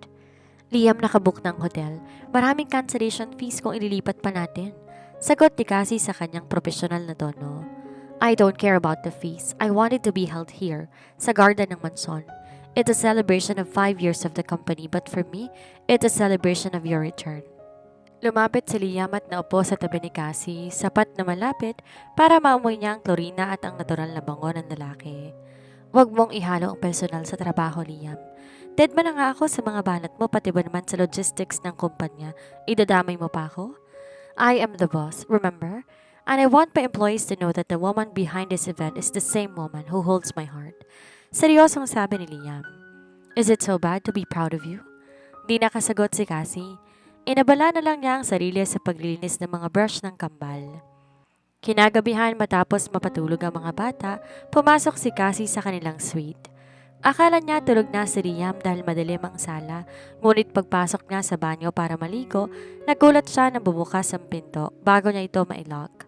Liam, nakabook ng hotel. Maraming cancellation fees kung ililipat pa natin. Sagot ni Cassie sa kanyang profesional na tono. I don't care about the fees. I want it to be held here, sa garden ng mansyon. It's a celebration of 5 years of the company, but for me, it's a celebration of your return. Lumapit si Liam at naupo sa tabi ni Cassie, sapat na malapit para maamoy niya ang klorina at ang natural na bango ng lalaki. Huwag mong ihalo ang personal sa trabaho, Liam. Dead man na nga ako sa mga banat mo, pati ba naman sa logistics ng kumpanya, idadamay mo pa ako? I am the boss, remember? And I want my employees to know that the woman behind this event is the same woman who holds my heart. Seryosong sabi ni Liam. Is it so bad to be proud of you? Di nakasagot si Cassie. Inabala na lang niya ang sarili sa paglilinis ng mga brush ng kambal. Kinagabihan matapos mapatulog ang mga bata, pumasok si Cassie sa kanilang suite. Akala niya tulog na si Liam dahil madilim ang sala, ngunit pagpasok niya sa banyo para maligo, nagulat siya na bumukas ang pinto bago niya ito ma-lock.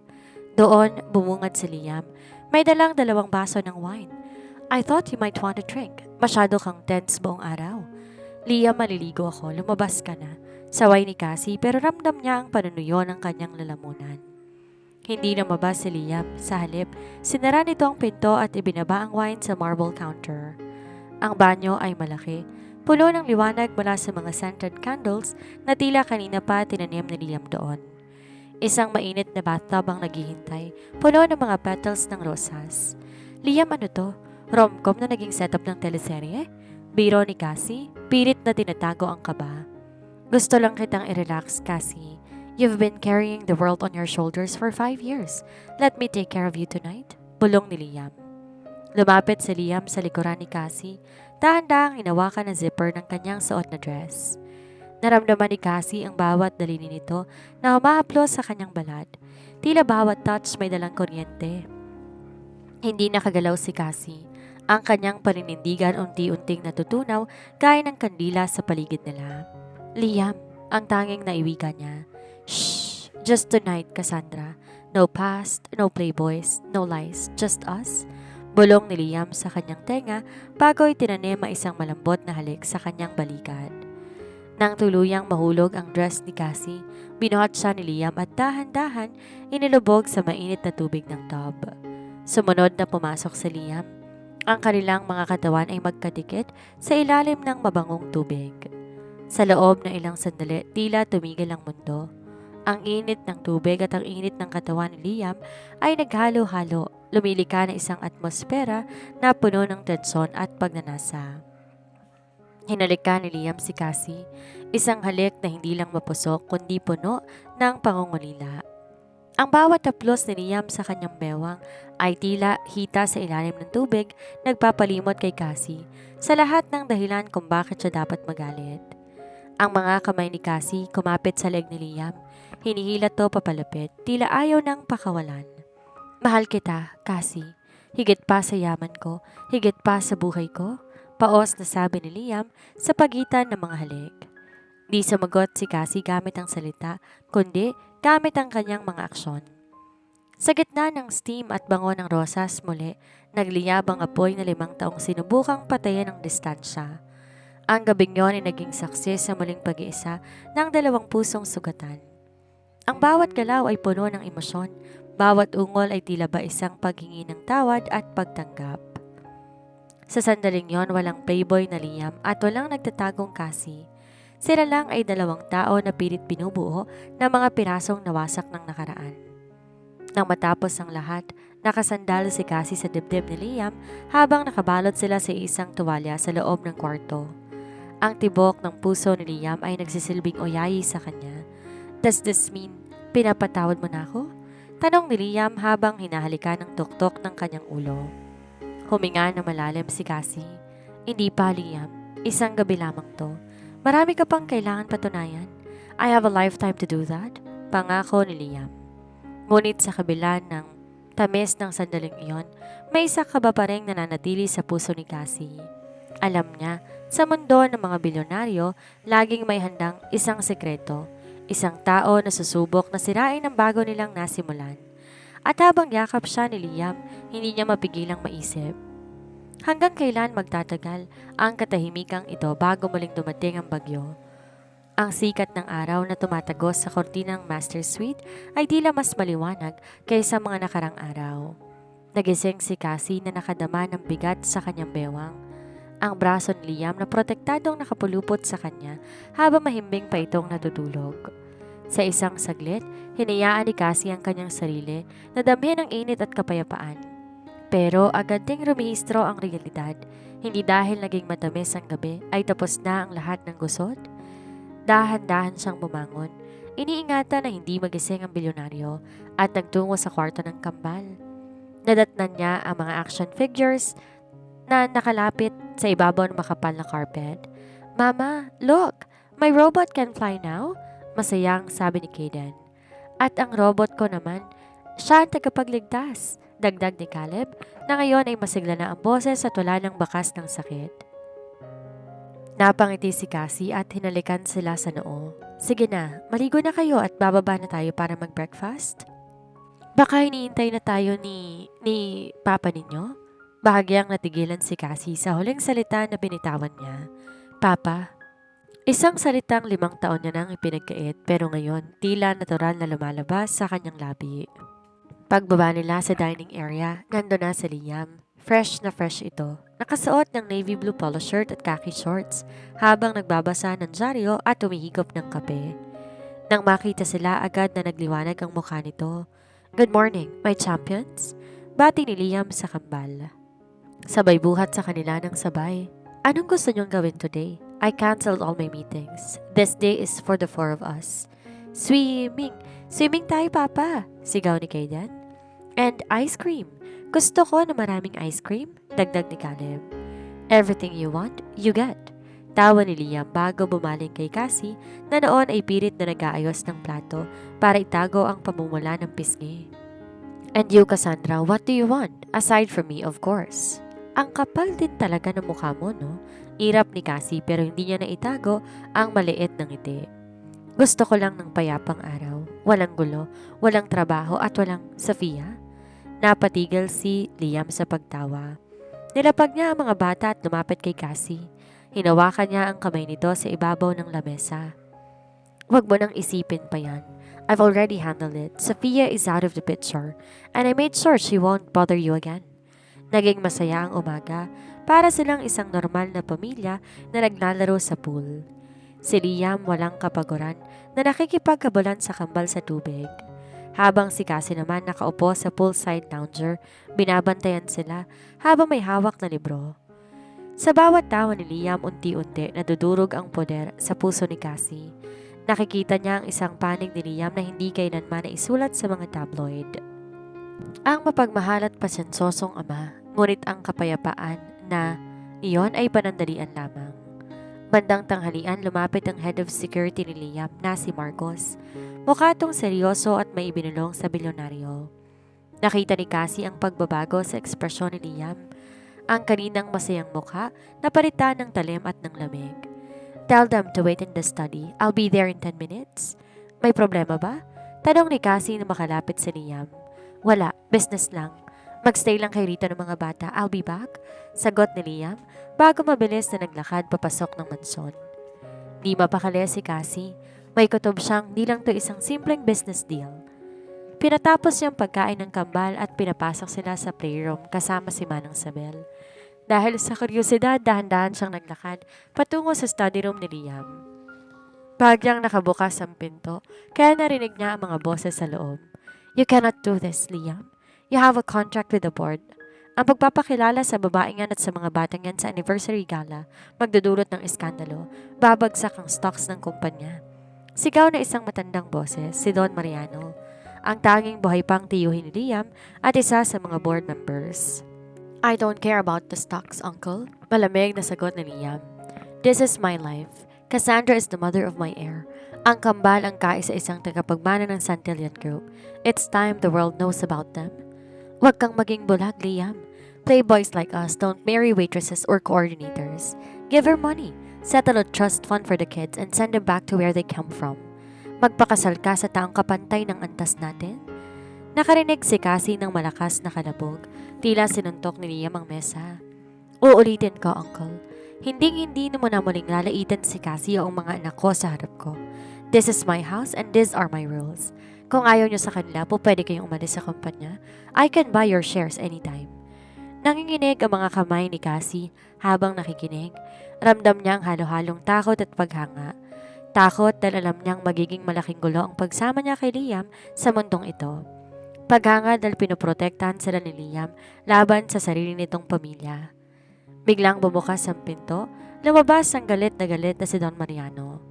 Doon, bumungad si Liam. May dalang 2 baso ng wine. I thought you might want a drink. Masyado kang tense buong araw. Liam, maliligo ako. Lumabas ka na. Saway ni Cassie pero ramdam niya ang panunuyo ng kanyang lalamunan. Hindi lumabas si Liam. Sa halip, sinara nito ang pinto at ibinaba ang wine sa marble counter. Ang banyo ay malaki. Pulo ng liwanag mula sa mga scented candles na tila kanina pa tinanim ni Liam doon. Isang mainit na bathtub ang naghihintay, puno ng mga petals ng rosas. Liam, ano to? Rom-com na naging setup ng teleserye? Biro ni Cassie, pilit na tinatago ang kaba. Gusto lang kitang i-relax, Cassie. You've been carrying the world on your shoulders for 5 years. Let me take care of you tonight. Bulong ni Liam. Lumapit si Liam sa likuran ni Cassie, dahan-dahang hinawakan ang zipper ng kanyang suot na dress. Naramdaman ni Cassie ang bawat daliri nito na humahaplos sa kanyang balat. Tila bawat touch may dalang kuryente. Hindi nakagalaw si Cassie. Ang kanyang paninindigan unti-unting natutunaw gaya ng kandila sa paligid nila. Liam, ang tanging naiwika niya. Shh! Just tonight, Cassandra. No past, no playboys, no lies, just us. Bulong ni Liam sa kanyang tenga bago itinanim ang isang malambot na halik sa kanyang balikat. Nang tuluyang mahulog ang dress ni Cassie, binuhat siya ni Liam at dahan-dahan inilubog sa mainit na tubig ng tub. Sumunod na pumasok si Liam. Ang kanilang mga katawan ay magkadikit sa ilalim ng mabangong tubig. Sa loob ng ilang sandali, tila tumigil ang mundo. Ang init ng tubig at ang init ng katawan ni Liam ay naghalo-halo, lumilika na isang atmosfera na puno ng tensyon at pagnanasa. Hinalikan ni Liam si Cassie, isang halik na hindi lang mapusok kundi puno ng pangungulila. Ang bawat haplos ni Liam sa kanyang bewang ay tila hita sa ilalim ng tubig, nagpapalimot kay Cassie sa lahat ng dahilan kung bakit siya dapat magalit. Ang mga kamay ni Cassie kumapit sa leg ni Liam, hinihilat to papalapit, tila ayaw nang pakawalan. Mahal kita, Cassie, higit pa sa yaman ko, higit pa sa buhay ko, paos na sabi ni Liam sa pagitan ng mga halik. Di sumagot si Cassie gamit ang salita, kundi gamit ang kanyang mga aksyon. Sa gitna ng steam at bango ng rosas muli, nagliyab ang apoy na 5 taong sinubukang patayin ng distansya. Ang gabing yon ay naging saksi sa muling pag-iisa ng 2 pusong sugatan. Ang bawat galaw ay puno ng emosyon, bawat ungol ay tila ba isang paghingi ng tawad at pagtanggap. Sa sandaling yon, walang playboy na Liam at walang nagtatagong Cassie. Sila lang ay 2 tao na pilit binubuo ng mga pirasong nawasak ng nakaraan. Nang matapos ang lahat, nakasandal si Cassie sa dibdib ni Liam habang nakabalot sila sa isang tuwalya sa loob ng kwarto. Ang tibok ng puso ni Liam ay nagsisilbing oyayi sa kanya. Does this mean pinapatawad mo na ako? Tanong ni Liam habang hinahalikan ng tuktok ng kanyang ulo. Huminga na malalim si Cassie. Hindi pa, Liam. Isang gabi lamang to. Marami ka pang kailangan patunayan. I have a lifetime to do that. Pangako ni Liam. Ngunit sa kabila ng tamis ng sandaling iyon, may isa ka ba pa rin nananatili sa puso ni Cassie. Alam niya, sa mundo ng mga bilyonaryo, laging may handang isang sekreto, isang tao na susubok na sirain ang bago nilang nasimulan. At habang yakap siya ni Liam, hindi niya mapigilang maisip. Hanggang kailan magtatagal ang katahimikang ito bago muling dumating ang bagyo? Ang sikat ng araw na tumatagos sa kortinang master suite ay tila mas maliwanag kaysa mga nakarang araw. Nagising si Cassie na nakadama ng bigat sa kanyang bewang. Ang braso ni Liam na protektadong nakapulupot sa kanya habang mahimbing pa itong natutulog. Sa isang saglit, hinayaan ni Cassie ang kanyang sarili na damhin ng init at kapayapaan. Pero agad ding rumihistro ang realidad. Hindi dahil naging matamis ang gabi ay tapos na ang lahat ng gusot. Dahan-dahan siyang bumangon. Iniingatan na hindi magising ang bilyonaryo at nagtungo sa kwarto ng kambal. Nadatnan niya ang mga action figures na nakalapit sa ibabaw ng makapal na carpet. Mama, look! My robot can fly now? Masayang sabi ni Kaden. At ang robot ko naman, siya ang tagapagligtas. Dagdag ni Caleb na ngayon ay masigla na ang boses at wala ng bakas ng sakit. Napangiti si Cassie at hinalikan sila sa noo. Sige na, maligo na kayo at bababa na tayo para mag-breakfast. Baka iniintay na tayo ni Papa ninyo? Bahagyang natigilan si Cassie sa huling salita na binitawan niya. Papa. Isang salitang 5 taon niya nang ipinagkait pero ngayon tila natural na lumalabas sa kanyang labi. Pagbaba nila sa dining area, nando na si Liam. Fresh na fresh ito. Nakasuot ng navy blue polo shirt at khaki shorts habang nagbabasa ng dyaryo at humihigop ng kape. Nang makita sila, agad na nagliwanag ang mukha nito. Good morning, my champions. Bati ni Liam sa kambal. Sabay buhat sa kanila ng sabay. Anong gusto niyong gawin today? I canceled all my meetings. This day is for the 4 of us. Swimming! Swimming tayo, Papa! Sigaw ni Kaden. And ice cream. Gusto ko na maraming ice cream, dagdag ni Caleb. Everything you want, you get. Tawa ni Liam bago bumaling kay Cassie na noon ay pilit na nag-aayos ng plato para itago ang pamumula ng pisngi. And you, Cassandra, what do you want? Aside from me, of course. Ang kapal din talaga ng mukha mo, no? Irap ni Cassie pero hindi niya naitago ang maliit ng ngiti. Gusto ko lang ng payapang araw. Walang gulo, walang trabaho at walang Sofia. Napatigil si Liam sa pagtawa. Nilapag niya ang mga bata at lumapit kay Cassie. Hinawakan niya ang kamay nito sa ibabaw ng lamesa. Huwag mo nang isipin pa yan. I've already handled it. Sofia is out of the picture and I made sure she won't bother you again. Naging masaya ang umaga para silang isang normal na pamilya na naglalaro sa pool. Si Liam walang kapaguran na nakikipagkabulan sa kambal sa tubig. Habang si Cassie naman nakaupo sa poolside lounger, binabantayan sila habang may hawak na libro. Sa bawat tawa ni Liam, unti-unti nadudurog ang poder sa puso ni Cassie. Nakikita niya ang isang panig ni Liam na hindi kailanman na isulat sa mga tabloid. Ang mapagmahal at pasyensosong ama, ngunit ang kapayapaan na iyon ay panandalian lamang. Bandang tanghalian, lumapit ang head of security ni Liam na si Marcos. Mukha itong seryoso at may ibinulong sa bilyonaryo. Nakita ni Cassie ang pagbabago sa ekspresyon ni Liam. Ang kaninang masayang mukha napalitan ng talim at ng lamig. Tell them to wait in the study. I'll be there in 10 minutes. May problema ba? Tanong ni Cassie na makalapit sa Liam. Wala, business lang. Magstay lang kay Rita ng mga bata. I'll be back. Sagot ni Liam bago mabilis na naglakad papasok ng mansyon. Di mapakali si Cassie. May kutob siyang di lang to isang simpleng business deal. Pinatapos niyang pagkain ng kambal at pinapasok sila sa playroom kasama si Manang Sabel. Dahil sa kuryosidad, dahan-dahan siyang naglakad patungo sa study room ni Liam. Bagyang nakabukas ang pinto, kaya narinig niya ang mga boses sa loob. You cannot do this, Liam. You have a contract with the board. Ang pagpapakilala sa babaeng yan at sa mga batang yan sa anniversary gala, magdudulot ng iskandalo, babagsak ang stocks ng kumpanya. Sigaw na isang matandang boses, si Don Mariano, ang tanging buhay pang tiyuhin ni Liam at isa sa mga board members. I don't care about the stocks, Uncle. Malamig na sagot ni Liam. This is my life. Cassandra is the mother of my heir. Ang kambal ang kaisa-isang tagapagmana ng Santillan Group. It's time the world knows about them. Huwag kang maging bulag, Liam. Playboys like us don't marry waitresses or coordinators. Give her money. Settle a trust fund for the kids and send them back to where they come from. Magpakasal ka sa taong kapantay ng antas natin. Nakarinig si Cassie ng malakas na kalabog. Tila sinuntok ni Liam ang mesa. Uulitin ko, Uncle. Hindi mo na muling lalaitan si Cassie o ang mga anak ko sa harap ko. This is my house and these are my rules. Kung ayaw nyo sa kanila po, pwede kayong umalis sa kumpanya. I can buy your shares anytime. Nanginginig ang mga kamay ni Cassie habang nakikinig. Ramdam niya ang halo-halong takot at paghanga. Takot dahil alam niyang magiging malaking gulo ang pagsama niya kay Liam sa mundong ito. Paghanga dahil pinoprotektahan sila ni Liam laban sa sarili nitong pamilya. Biglang bumukas ang pinto, lumabas ang galit na si Don Mariano.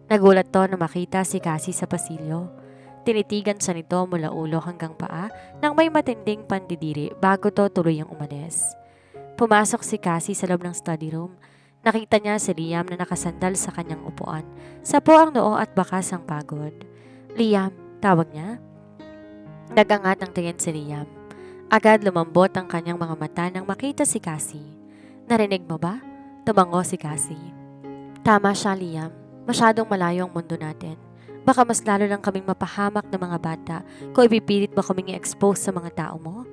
Nagulat to na makita si Cassie sa pasilyo. Tinitigan siya nito mula ulo hanggang paa nang may matinding pandidiri bago to tuluyang umalis. Pumasok si Cassie sa loob ng study room. Nakita niya si Liam na nakasandal sa kanyang upuan. Sapo ang noo at bakas ang pagod. Liam, tawag niya. Nagangat ang tingin si Liam. Agad lumambot ang kanyang mga mata nang makita si Cassie. Narinig mo ba? Tumango si Cassie. Tama siya, Liam. Masyadong malayo ang mundo natin. Baka mas lalo lang kaming mapahamak ng mga bata kung ipipilit mo kaming i-expose sa mga tao mo.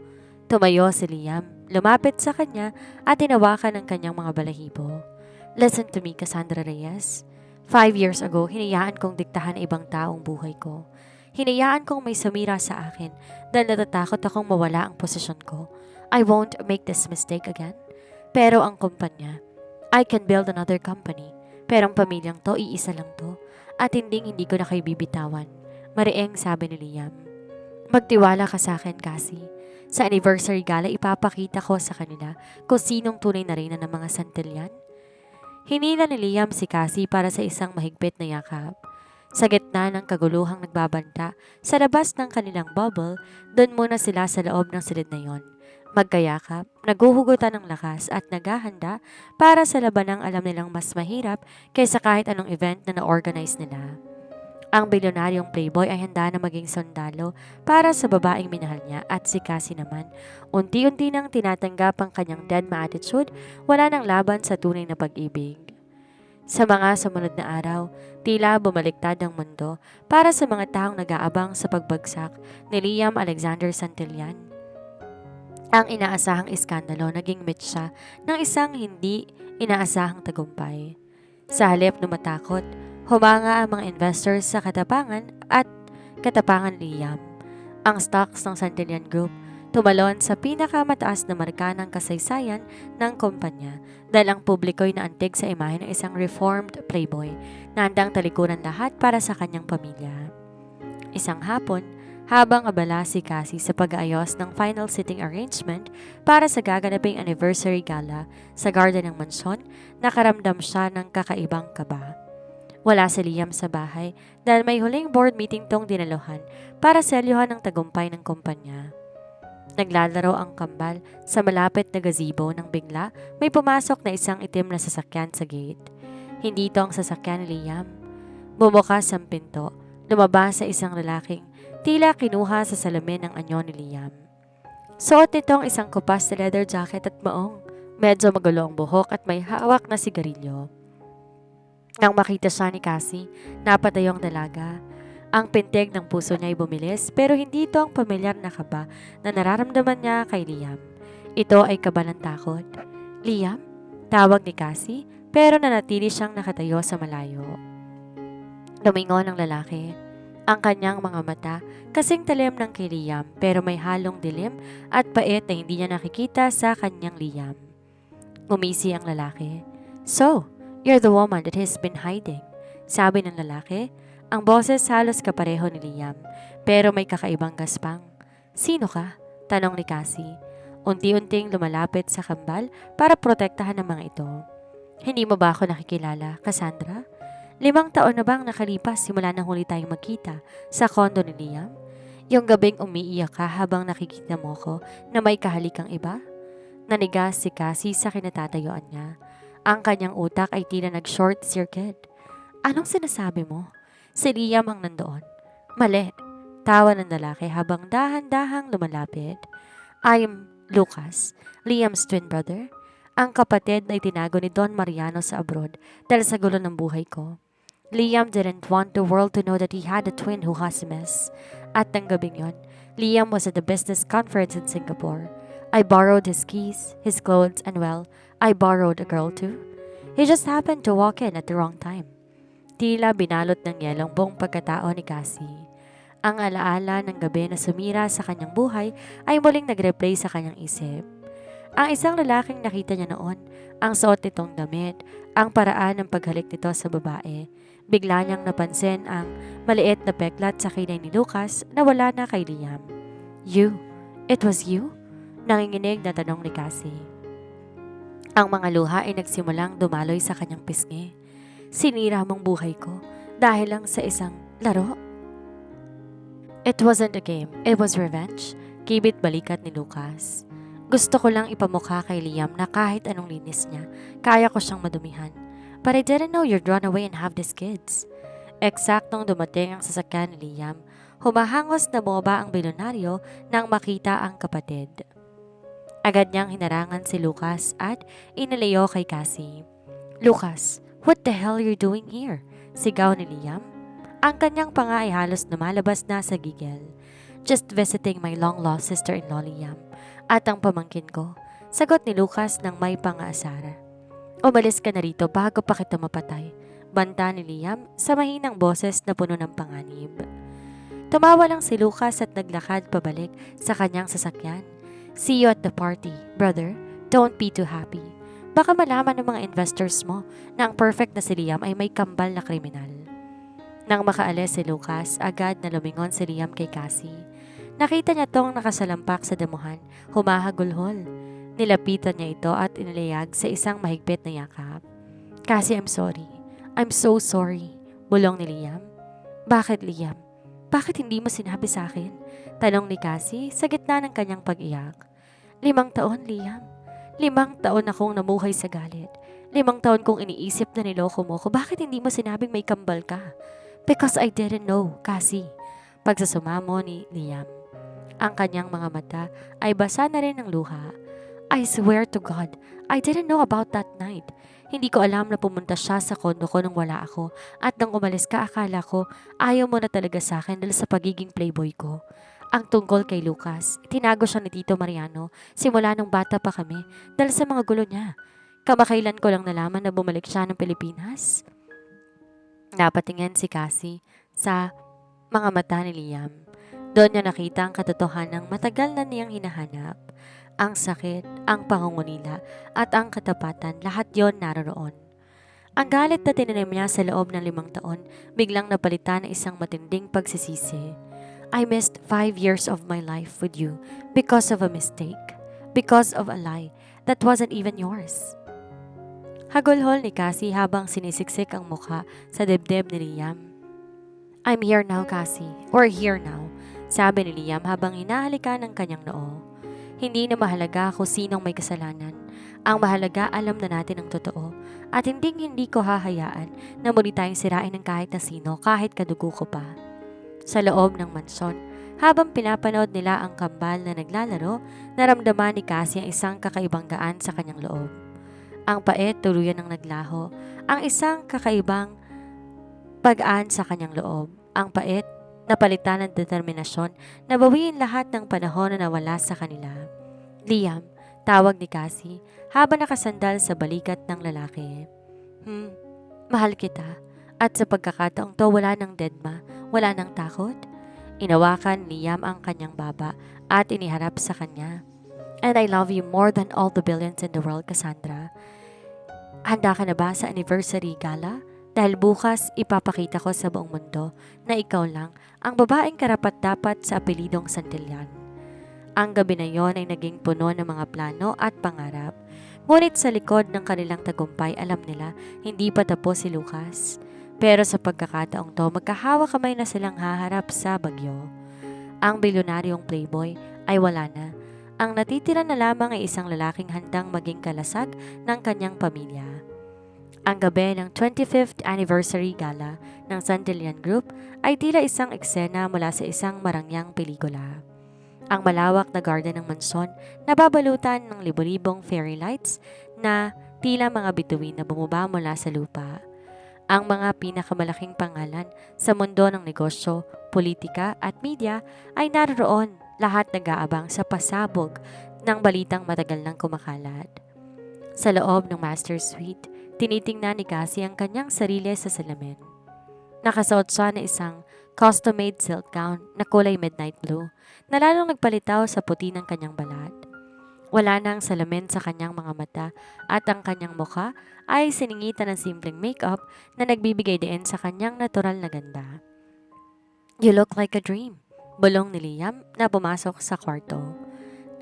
Tumayo si Liam, lumapit sa kanya at tinawakan ang kanyang mga balahibo. Listen to me, Cassandra Reyes. 5 years ago, hinayaan kong diktahan ang ibang taong buhay ko. Hinayaan kong may sumira sa akin dahil natatakot akong mawala ang posisyon ko. I won't make this mistake again. Pero ang kumpanya, I can build another company. Pero ang pamilyang to, iisa lang to. At hindi ko na kayo bibitawan. Marieng sabi ni Liam. Magtiwala ka sa akin, Cassie. Sa anniversary gala, ipapakita ko sa kanila kung sinong tunay na reyna ng mga Santillan. Hinila ni Liam si Cassie para sa isang mahigpit na yakap. Sa gitna ng kaguluhang nagbabanta, sa labas ng kanilang bubble, doon muna sila sa loob ng silid na yon. Magkayakap, naguhugutan ng lakas at naghahanda para sa labanang alam nilang mas mahirap kaysa kahit anong event na na-organize nila. Ang bilyonaryong playboy ay handa na maging sundalo para sa babaeng minahal niya at si Cassie naman. Unti-unti nang tinatanggap ang kanyang Denma attitude, wala nang laban sa tunay na pag-ibig. Sa mga sumunod na araw, tila bumaliktad ang mundo para sa mga taong nag-aabang sa pagbagsak ni Liam Alexander Santillan. Ang inaasahang iskandalo naging mitsa ng isang hindi inaasahang tagumpay. Sa halip na matakot, humanga ang mga investors sa katapangan Liam. Ang stocks ng Santillan Group tumalon sa pinakamataas na marka ng kasaysayan ng kumpanya dahil ang publiko'y naantig sa imahe ng isang reformed playboy na handang talikuran lahat para sa kanyang pamilya. Isang hapon, habang abala si Cassie sa pag-aayos ng final seating arrangement para sa gaganaping anniversary gala sa garden ng mansyon, nakaramdam siya ng kakaibang kaba. Wala si Liam sa bahay dahil may huling board meeting tong dinaluhan para selyuhan ang tagumpay ng kumpanya. Naglalaro ang kambal sa malapit na gazebo nang bigla may pumasok na isang itim na sasakyan sa gate. Hindi ito ang sasakyan ni Liam. Bumukas ang pinto, lumabas sa isang lalaking tila kinuha sa salamin ng anyo ni Liam. Suot nitong isang kupas na leather jacket at maong. Medyo magulo ang buhok at may hawak na sigarilyo. Nang makita siya ni Cassie, napatayo ang dalaga. Ang pintig ng puso niya ay bumilis pero hindi ito ang pamilyar na kaba na nararamdaman niya kay Liam. Ito ay kaba ng takot. Liam? Tawag ni Cassie pero nanatili siyang nakatayo sa malayo. Lumingon ang lalaki. Ang kanyang mga mata kasing talim ng kay Liam pero may halong dilim at pait na hindi niya nakikita sa kanyang Liam. Ngumisi ang lalaki. So, you're the woman that he's been hiding. Sabi ng lalaki, Ang boses halos kapareho ni Liam, pero may kakaibang gaspang. Sino ka? Tanong ni Cassie. Unti-unting lumalapit sa kambal para protektahan ng mga ito. Hindi mo ba ako nakikilala, Cassandra? 5 taon na bang nakalipas simula nang huli tayong magkita sa kondo ni Liam? Yung gabing umiiyak ka habang nakikita mo ko na may kahalikang iba? Nanigas si Cassie sa kinatatayuan niya. Ang kanyang utak ay tila nag-short circuit. Anong sinasabi mo? Si Liam ang nandoon. Mali. Tawa ng lalaki habang dahan-dahang lumalapit. I'm Lucas, Liam's twin brother. Ang kapatid na itinago ni Don Mariano sa abroad dahil sa gulo ng buhay ko. Liam didn't want the world to know that he had a twin who has a mess. At ng gabing yon, Liam was at the business conference in Singapore. I borrowed his keys, his clothes, and well, I borrowed a girl too. He just happened to walk in at the wrong time. Tila binalot ng yelong buong pagkatao ni Cassie. Ang alaala ng gabi na sumira sa kanyang buhay ay muling nag-replay sa kanyang isip. Ang isang lalaking nakita niya noon, ang suot nitong damit, ang paraan ng paghalik nito sa babae. Bigla niyang napansin ang maliit na peklat sa kilay ni Lucas na wala na kay Liam. You? It was you? Nanginginig na tanong ni Cassie. Ang mga luha ay nagsimulang dumaloy sa kanyang pisngi. Sinira mong buhay ko dahil lang sa isang laro. It wasn't a game, it was revenge. Kibit balikat ni Lucas. Gusto ko lang ipamukha kay Liam na kahit anong linis niya, kaya ko siyang madumihan. But I didn't know you'd run away and have these kids. Eksaktong dumating ang sasakyan ni Liam, humahangos na bumaba ang bilyonaryo nang makita ang kapatid. Agad niyang hinarangan si Lucas at inalayo kay Cassie. Lucas, what the hell are you doing here? Sigaw ni Liam. Ang kanyang panga ay halos lumalabas na sa gigil. Just visiting my long-lost sister-in-law Liam at ang pamangkin ko. Sagot ni Lucas ng may pang-aasara. Umalis ka na rito bago pa kita mapatay. Banta ni Liam sa mahinang boses na puno ng panganib. Tumawa lang si Lucas at naglakad pabalik sa kanyang sasakyan. See you at the party, brother. Don't be too happy. Baka malaman ng mga investors mo na ang perfect na si Liam ay may kambal na kriminal. Nang makaalis si Lucas, agad na lumingon si Liam kay Cassie. Nakita niya tong nakasalampak sa damuhan, humahagulhol. Nilapitan niya ito at inilayag sa isang mahigpit na yakap. Cassie, I'm sorry. I'm so sorry. Bulong ni Liam. Bakit, Liam? Bakit hindi mo sinabi sa akin? Tanong ni Cassie sa gitna ng kanyang pag-iyak. 5 taon, Liam. 5 taon akong namuhay sa galit. 5 taon kong iniisip na niloko mo ko. Bakit hindi mo sinabing may kambal ka? Because I didn't know, Cassie. Pagsasumamo ni Liam. Ang kanyang mga mata ay basa na rin ng luha. I swear to God, I didn't know about that night. Hindi ko alam na pumunta siya sa kondo ko nung wala ako at nang umalis ka akala ko ayaw mo na talaga sa akin dahil sa pagiging playboy ko. Ang tungkol kay Lucas, tinago siya ni Tito Mariano simula nung bata pa kami dahil sa mga gulo niya. Kamakailan ko lang nalaman na bumalik siya ng Pilipinas. Napatingin si Cassie sa mga mata ni Liam. Doon niya nakita ang katotohanang matagal na niyang hinahanap. Ang sakit, ang pangungunila, at ang katapatan, lahat yon naroon. Ang galit na tinanim niya sa loob ng 5 taon, biglang napalitan ng isang matinding pagsisisi. I missed 5 years of my life with you because of a mistake, because of a lie that wasn't even yours. Hagulhol ni Cassie habang sinisiksik ang mukha sa dibdib ni Liam. I'm here now, Cassie. We're here now, sabi ni Liam habang hinahalikan ng kanyang noo. Hindi na mahalaga kung sinong may kasalanan. Ang mahalaga alam na natin ang totoo at hindi ko hahayaan na muli tayong sirain ng kahit na sino kahit kadugo ko pa. Sa loob ng mansyon, habang pinapanood nila ang kambal na naglalaro, naramdaman ni Cassie ang isang kakaibang gaan sa kanyang loob. Ang pait tuluyan ng naglaho, ang isang kakaibang pag-aan sa kanyang loob. Ang pait napalitan ng determinasyon na bawiin lahat ng panahon na nawala sa kanila. Liam, tawag ni Cassie habang nakasandal sa balikat ng lalaki. Mahal kita. At sa pagkakataong to wala ng dedma, wala ng takot. Inawakan ni Liam ang kanyang baba at iniharap sa kanya. And I love you more than all the billions in the world, Cassandra. Handa ka na ba sa anniversary gala? Dahil bukas ipapakita ko sa buong mundo na ikaw lang ang babaeng karapat-dapat sa apelidong Santillan. Ang gabi na yon ay naging puno ng mga plano at pangarap. Ngunit sa likod ng kanilang tagumpay, alam nila hindi pa tapos si Lucas. Pero sa pagkakataong to, magkahawa kamay na silang haharap sa bagyo. Ang bilyonaryong playboy ay wala na. Ang natitira na lamang ay isang lalaking handang maging kalasag ng kanyang pamilya. Ang gabi ng 25th anniversary gala ng Santillan Group ay tila isang eksena mula sa isang marangyang pelikula. Ang malawak na garden ng mansyon na babalutan ng libo-libong fairy lights na tila mga bituin na bumaba mula sa lupa. Ang mga pinakamalaking pangalan sa mundo ng negosyo, politika at media ay naroon, lahat nag-aabang sa pasabog ng balitang matagal nang kumakalat. Sa loob ng master suite, tinitingnan ni Cassie ang kanyang sarili sa salamin. Nakasuot siya na isang custom-made silk gown na kulay midnight blue na lalong nagpalitaw sa puti ng kanyang balat. Wala nang salamin sa kanyang mga mata at ang kanyang mukha ay siningitan ng simpleng makeup na nagbibigay din sa kanyang natural na ganda. "You look like a dream," bulong ni Liam na pumasok sa kwarto.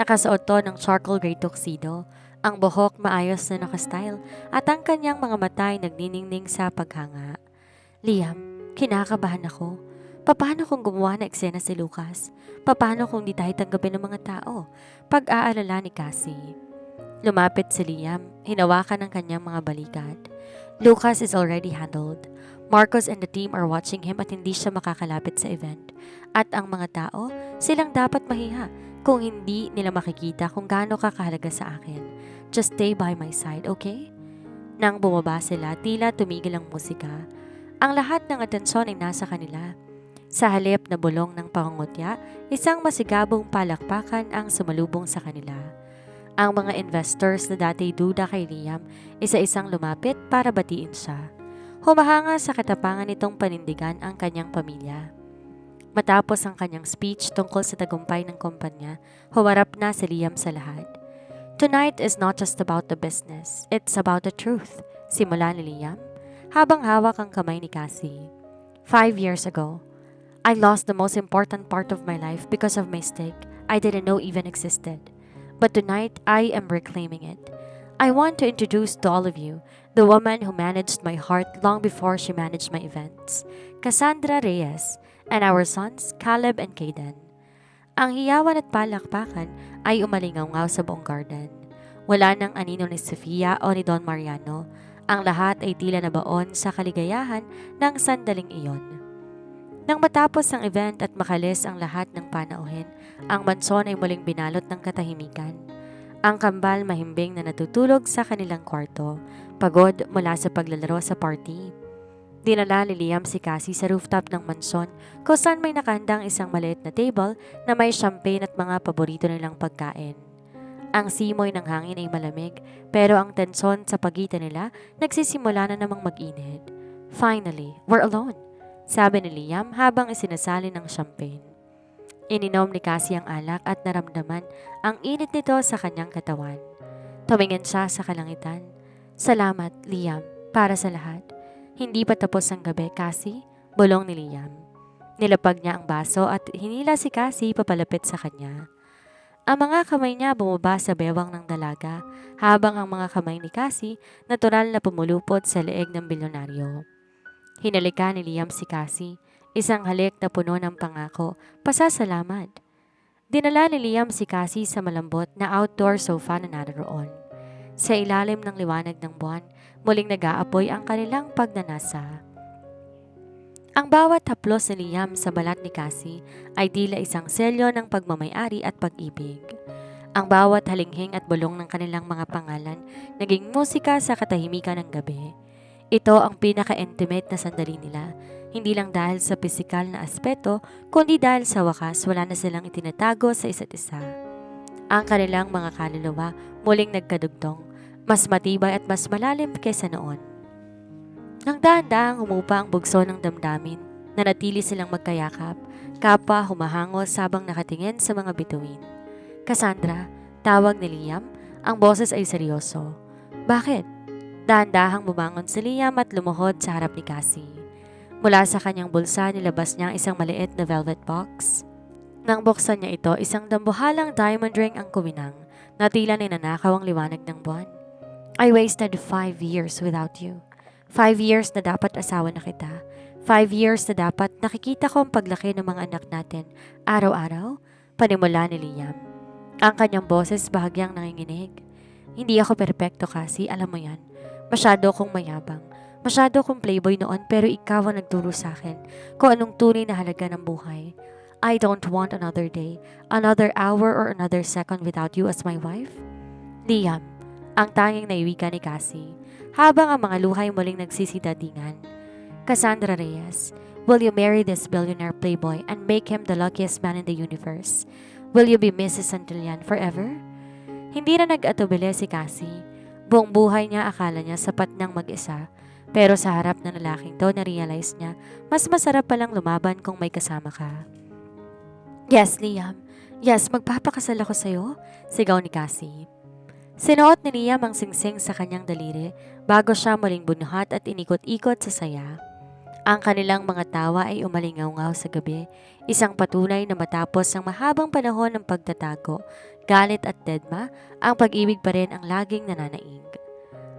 Nakasuot to ng charcoal gray tuxedo, ang buhok maayos na nakastyle at ang kanyang mga mata ay nagniningning sa paghanga. "Liam, kinakabahan ako. Paano kung gumawa na eksena si Lucas? Paano kung di tayo tanggapin ng mga tao?" Pag-aalala ni Cassie. Lumapit si Liam, hinawakan ng kanyang mga balikat. "Lucas is already handled. Marcos and the team are watching him at hindi siya makakalapit sa event. At ang mga tao, silang dapat mahiya kung hindi nila makikita kung gaano ka kahalaga sa akin. Just stay by my side, okay?" Nang bumaba sila, tila tumigil ang musika. Ang lahat ng atensyon ay nasa kanila. Sa halip na bulong ng pangungutya, isang masigabong palakpakan ang sumalubong sa kanila. Ang mga investors na dati duda kay Liam, isa-isang lumapit para batiin siya. Humahanga sa katapangan nitong panindigan ang kanyang pamilya. Matapos ang kanyang speech tungkol sa tagumpay ng kumpanya, humarap na si Liam sa lahat. "Tonight is not just about the business, it's about the truth," simula ni Liam, habang hawak ang kamay ni Cassie. 5 years ago, I lost the most important part of my life because of my mistake I didn't know even existed. But tonight, I am reclaiming it. I want to introduce to all of you the woman who managed my heart long before she managed my events, Cassandra Reyes, and our sons, Caleb and Caden. Ang hiyawan at palakpakan ay umalingaw-ngaw sa buong garden. Wala nang anino ni Sofia o ni Don Mariano. Ang lahat ay tila nabaon sa kaligayahan ng sandaling iyon. Nang matapos ang event at makalis ang lahat ng panauhin, ang mansyon ay muling binalot ng katahimikan. Ang kambal mahimbing na natutulog sa kanilang kwarto, pagod mula sa paglalaro sa party. Dinala ni Liam si Cassie sa rooftop ng mansyon kung saan may nakahandang isang maliit na table na may champagne at mga paborito nilang pagkain. Ang simoy ng hangin ay malamig pero ang tensyon sa pagitan nila nagsisimula na namang mag-init. "Finally, we're alone," sabi ni Liam habang isinasali ng champagne. Ininom ni Cassie ang alak at naramdaman ang init nito sa kanyang katawan. Tumingin siya sa kalangitan. "Salamat, Liam, para sa lahat. Hindi pa tapos ang gabi, Cassie," bulong ni Liam. Nilapag niya ang baso at hinila si Cassie papalapit sa kanya. Ang mga kamay niya bumaba sa bewang ng dalaga habang ang mga kamay ni Cassie natural na pumulupot sa leeg ng bilyonaryo. Hinalikan ni Liam si Cassie, isang halik na puno ng pangako, pasasalamat. Dinala ni Liam si Cassie sa malambot na outdoor sofa na naroon. Sa ilalim ng liwanag ng buwan, muling nag-aapoy ang kanilang pagnanasa. Ang bawat haplos ni Liam sa balat ni Cassie ay tila isang selyo ng pagmamay-ari at pag-ibig. Ang bawat halinghing at bulong ng kanilang mga pangalan naging musika sa katahimikan ng gabi. Ito ang pinaka-intimate na sandali nila, hindi lang dahil sa pisikal na aspeto, kundi dahil sa wakas wala na silang itinatago sa isa't isa. Ang kanilang mga kaluluwa muling nagkadugtong, mas matibay at mas malalim kaysa noon. Nang dahan-dahang humupa ang bugso ng damdamin, nanatili silang magkayakap, kapwa humahangos habang nakatingin sa mga bituin. "Cassandra," tawag ni Liam, ang boses ay seryoso. "Bakit? Dahan-dahang bumangon si Liam at lumuhod sa harap ni Cassie. Mula sa kanyang bulsa, nilabas niya ang isang maliit na velvet box. Nang buksan niya ito, isang dambuhalang diamond ring ang kuminang, na tila ninanakaw ang liwanag ng buwan. I wasted 5 years without you. 5 years na dapat asawa na kita. 5 years na dapat nakikita ko ang paglaki ng mga anak natin. Araw-araw, panimula ni Liam. Ang kanyang boses bahagyang nanginginig. Hindi ako perpekto kasi, alam mo yan. Masyado akong mayabang. Masyado akong playboy noon pero ikaw ang nagturo sa akin kung anong tunay na halaga ng buhay. I don't want another day, another hour or another second without you as my wife. Liam, ang tanging naiwika ni Cassie, habang ang mga luhay muling nagsisidadingan. Cassandra Reyes, will you marry this billionaire playboy and make him the luckiest man in the universe? Will you be Mrs. Santillan forever? Hindi na nag-atubili si Cassie. Buong buhay niya akala niya sapat nang mag-isa. Pero sa harap ng lalaking to, na-realize niya, mas masarap palang lumaban kung may kasama ka. Yes, Liam. Yes, magpapakasal ako sa'yo, sigaw ni Cassie. Sinuot ni Liam ang singsing sa kanyang daliri bago siya muling bunuhat at inikot-ikot sa saya. Ang kanilang mga tawa ay umalingaw-ngaw sa gabi, isang patunay na matapos ang mahabang panahon ng pagtatago, galit at dedma, ang pag-ibig pa rin ang laging nananaig.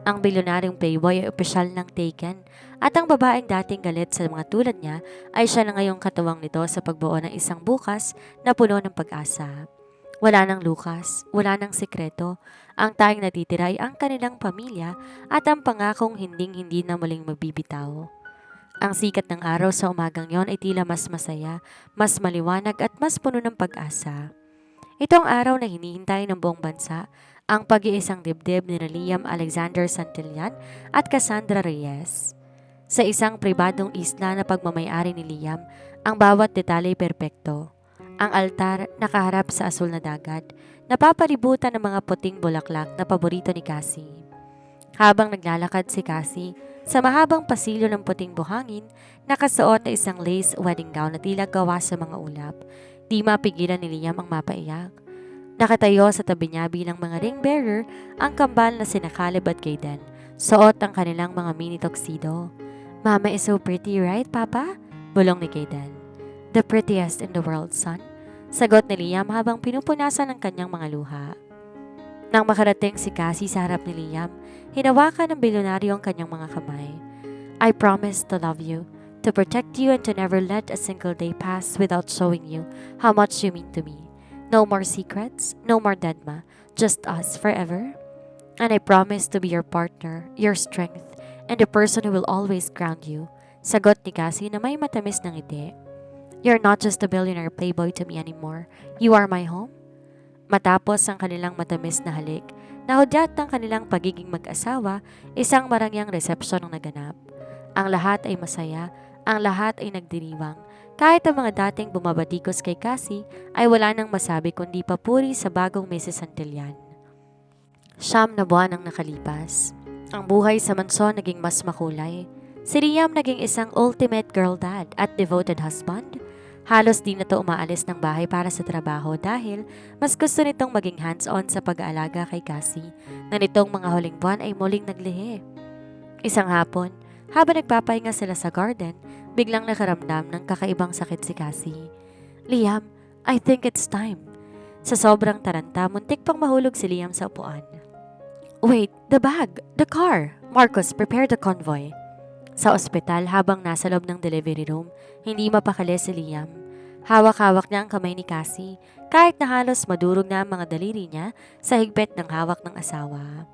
Ang bilyonaryong playboy ay opisyal ng taken at ang babaeng dating galit sa mga tulad niya ay siya na ngayong katuwang nito sa pagbuo ng isang bukas na puno ng pag-asa. Wala nang lukas, wala nang sikreto, ang tanging natitira ay ang kanilang pamilya at ang pangakong hinding-hindi na muling magbibitaw. Ang sikat ng araw sa umagang yon ay tila mas masaya, mas maliwanag at mas puno ng pag-asa. Itong araw na hinihintay ng buong bansa, ang pag-iisang dibdib ni Liam Alexander Santillan at Cassandra Reyes. Sa isang pribadong isla na pagmamayari ni Liam, ang bawat detalye perpekto. Ang altar nakaharap sa asul na dagat, napapalibutan ng mga puting bulaklak na paborito ni Cassie. Habang naglalakad si Cassie, sa mahabang pasilyo ng puting buhangin, nakasuot na isang lace wedding gown na tila gawa sa mga ulap. Di mapigilan ni Liam ang mapaiyak. Nakatayo sa tabi niya bilang mga ring bearer ang kambal na sina Caleb at Kaden. Suot ang kanilang mga mini tuxedo. Mama is so pretty, right, Papa? Bulong ni Kaden. The prettiest in the world, son. Sagot ni Liam habang pinupunasan ang kanyang mga luha. Nang makarating si Cassie sa harap ni Liam, hinawakan ng bilyonaryo ang kanyang mga kamay. I promise to love you, to protect you and to never let a single day pass without showing you how much you mean to me. No more secrets, no more dedma, just us forever. And I promise to be your partner, your strength, and the person who will always ground you. Sagot ni Cassie na may matamis ng ngiti. You're not just a billionaire playboy to me anymore. You are my home. Matapos ang kanilang matamis na halik, nahudyat ng kanilang pagiging mag-asawa, isang marangyang resepsyon ang naganap. Ang lahat ay masaya, ang lahat ay nagdiriwang. Kahit ang mga dating bumabatikos kay Cassie ay wala nang masabi kundi papuri sa bagong Mrs. Santillan. 9 na buwan ang nakalipas. Ang buhay sa mansyon naging mas makulay. Si Liam naging isang ultimate girl dad at devoted husband. Halos di na to umaalis ng bahay para sa trabaho dahil mas gusto nitong maging hands-on sa pag-aalaga kay Cassie na nitong mga huling buwan ay muling naglihi. Isang hapon, habang nagpapahinga sila sa garden, biglang nakaramdam ng kakaibang sakit si Cassie. Liam, I think it's time. Sa sobrang taranta, muntik pang mahulog si Liam sa upuan. Wait, the bag, the car. Marcos, prepare the convoy. Sa ospital habang nasa loob ng delivery room, hindi mapakali si Liam. Hawak-hawak niya ang kamay ni Cassie kahit na halos madurog na ang mga daliri niya sa higpit ng hawak ng asawa.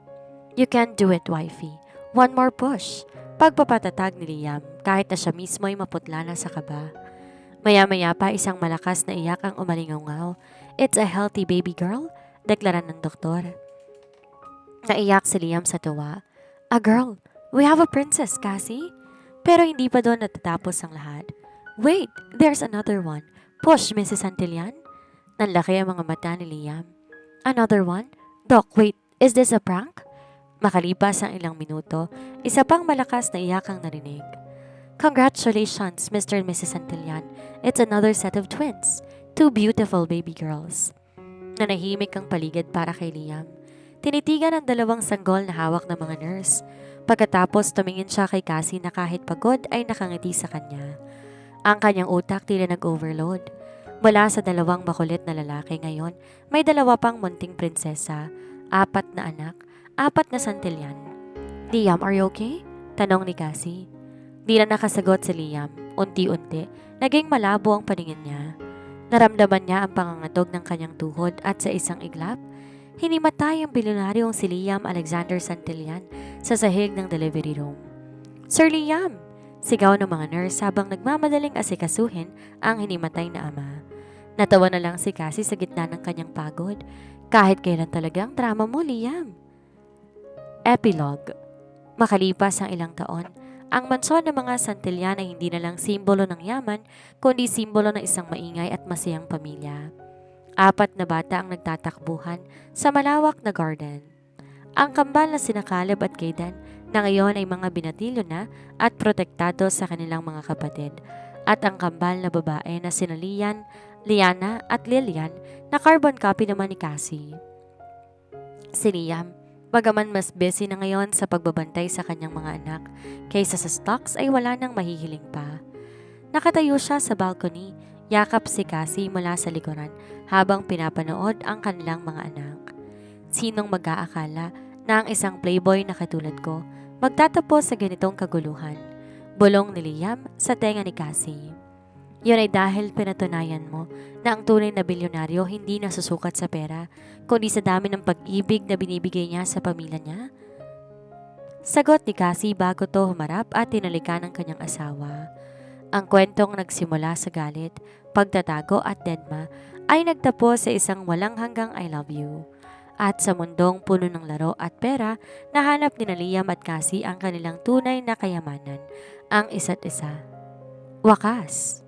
You can do it, wifey. One more push. Pagpapatatag ni Liam kahit na siya mismo ay maputla na sa kaba. Maya-maya pa isang malakas na iyak ang umalingaw-ngaw. It's a healthy baby girl, deklara ng doktor. Naiyak si Liam sa tuwa. A girl, we have a princess, Cassie. Pero hindi pa doon natatapos ang lahat. Wait, there's another one. Push, Mrs. Santillan. Nanlaki ang mga mata ni Liam. Another one? Doc, wait, is this a prank? Makalipas ang ilang minuto, isa pang malakas na iyak ang narinig. Congratulations, Mr. and Mrs. Santillan. It's another set of twins. 2 beautiful baby girls. Nanahimik ang paligid para kay Liam. Tinitigan ng dalawang sanggol na hawak ng mga nurse. Pagkatapos tumingin siya kay Cassie na kahit pagod ay nakangiti sa kanya. Ang kanyang utak tila nag-overload. Mula sa dalawang makulit na lalaki ngayon, may dalawa pang munting prinsesa, 4 na anak, 4 na santilyan. Liam, are you okay? Tanong ni Cassie. Di na nakasagot si Liam. Unti-unti, naging malabo ang paningin niya. Naramdaman niya ang pangangatog ng kanyang tuhod at sa isang iglap, hinimatay ang bilyonaryong si Liam Alexander Santillan sa sahig ng delivery room. Sir Liam! Sigaw ng mga nurse habang nagmamadaling asikasuhin ang hinimatay na ama. Natawa na lang si Cassie sa gitna ng kanyang pagod. Kahit kailan talagang drama mo, Liam. Epilogue. Makalipas ang ilang taon, ang mansyon ng mga Santillan ay hindi na lang simbolo ng yaman, kundi simbolo ng isang maingay at masayang pamilya. 4 na bata ang nagtatakbuhan sa malawak na garden. Ang kambal na sina Caleb at Kayden na ngayon ay mga binatilyo na at protektado sa kanilang mga kapatid, at ang kambal na babae na sina Lian, Liana at Lilian na carbon copy naman ni Cassie. Si Liam, bagaman mas busy na ngayon sa pagbabantay sa kanyang mga anak kaysa sa stocks ay wala nang mahihiling pa. Nakatayo siya sa balcony, yakap si Cassie mula sa likuran habang pinapanood ang kanilang mga anak. Sinong mag-aakala na ang isang playboy na katulad ko magtatapos sa ganitong kaguluhan? Bulong ni Liam sa tenga ni Cassie. Yun ay dahil pinatunayan mo na ang tunay na bilyonaryo hindi nasusukat sa pera, kundi sa dami ng pag-ibig na binibigay niya sa pamilya niya. Sagot ni Cassie bago to humarap at tinalikan ng kanyang asawa. Ang kwentong nagsimula sa galit, pagtatago at dedma ay nagtapos sa isang walang hanggang I love you. At sa mundong puno ng laro at pera, nahanap ni Liam at Cassie ang kanilang tunay na kayamanan, ang isa't isa. Wakas!